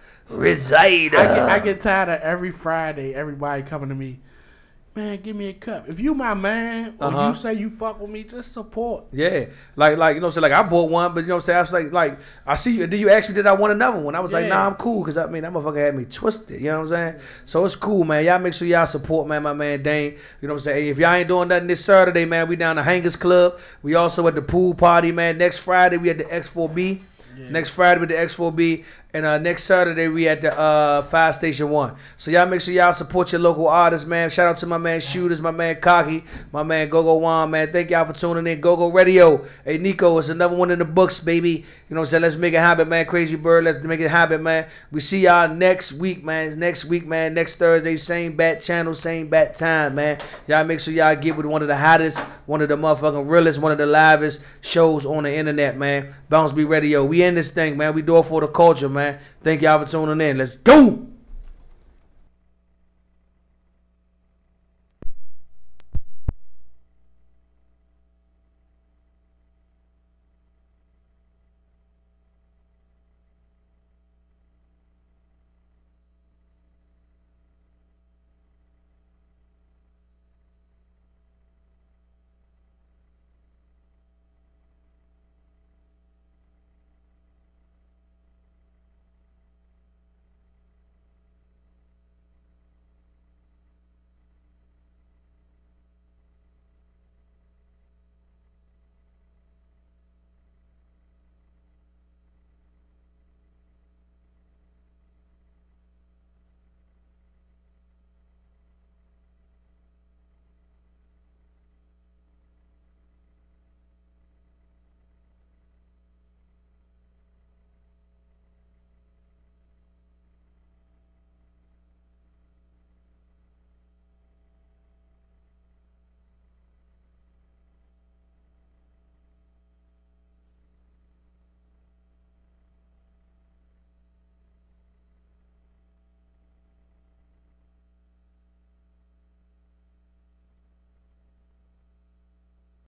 get tired of every Friday everybody coming to me. Man, give me a cup. If you my man or you say you fuck with me, just support. Yeah. Like you know what I'm saying? Like I bought one, but you know what I'm saying? I was like I see you. Did you ask me did I want another one? I was like, nah, I'm cool. Because I mean, that motherfucker had me twisted. You know what I'm saying? So it's cool, man. Y'all make sure y'all support, man, my man Dane. You know what I'm saying? Hey, if y'all ain't doing nothing this Saturday, man, we down the Hangers Club. We also at the pool party, man. Next Friday, we at the X4B. Yeah. Next Friday with the X4B. And next Saturday, we at the Fire Station 1. So y'all make sure y'all support your local artists, man. Shout out to my man Shooters, my man Cocky, my man Go-Go Juan, man. Thank y'all for tuning in. Go-Go Radio. Hey, Nico, it's another one in the books, baby. You know what I'm saying? Let's make it happen, man. Crazy Bird, let's make it happen, man. We see y'all next week, man. Next Thursday, same bat channel, same bat time, man. Y'all make sure y'all get with one of the hottest, one of the motherfucking realest, one of the livest shows on the internet, man. BounceBeat Radio. We in this thing, man. We do it for the culture, man. Thank y'all for tuning in. Let's go!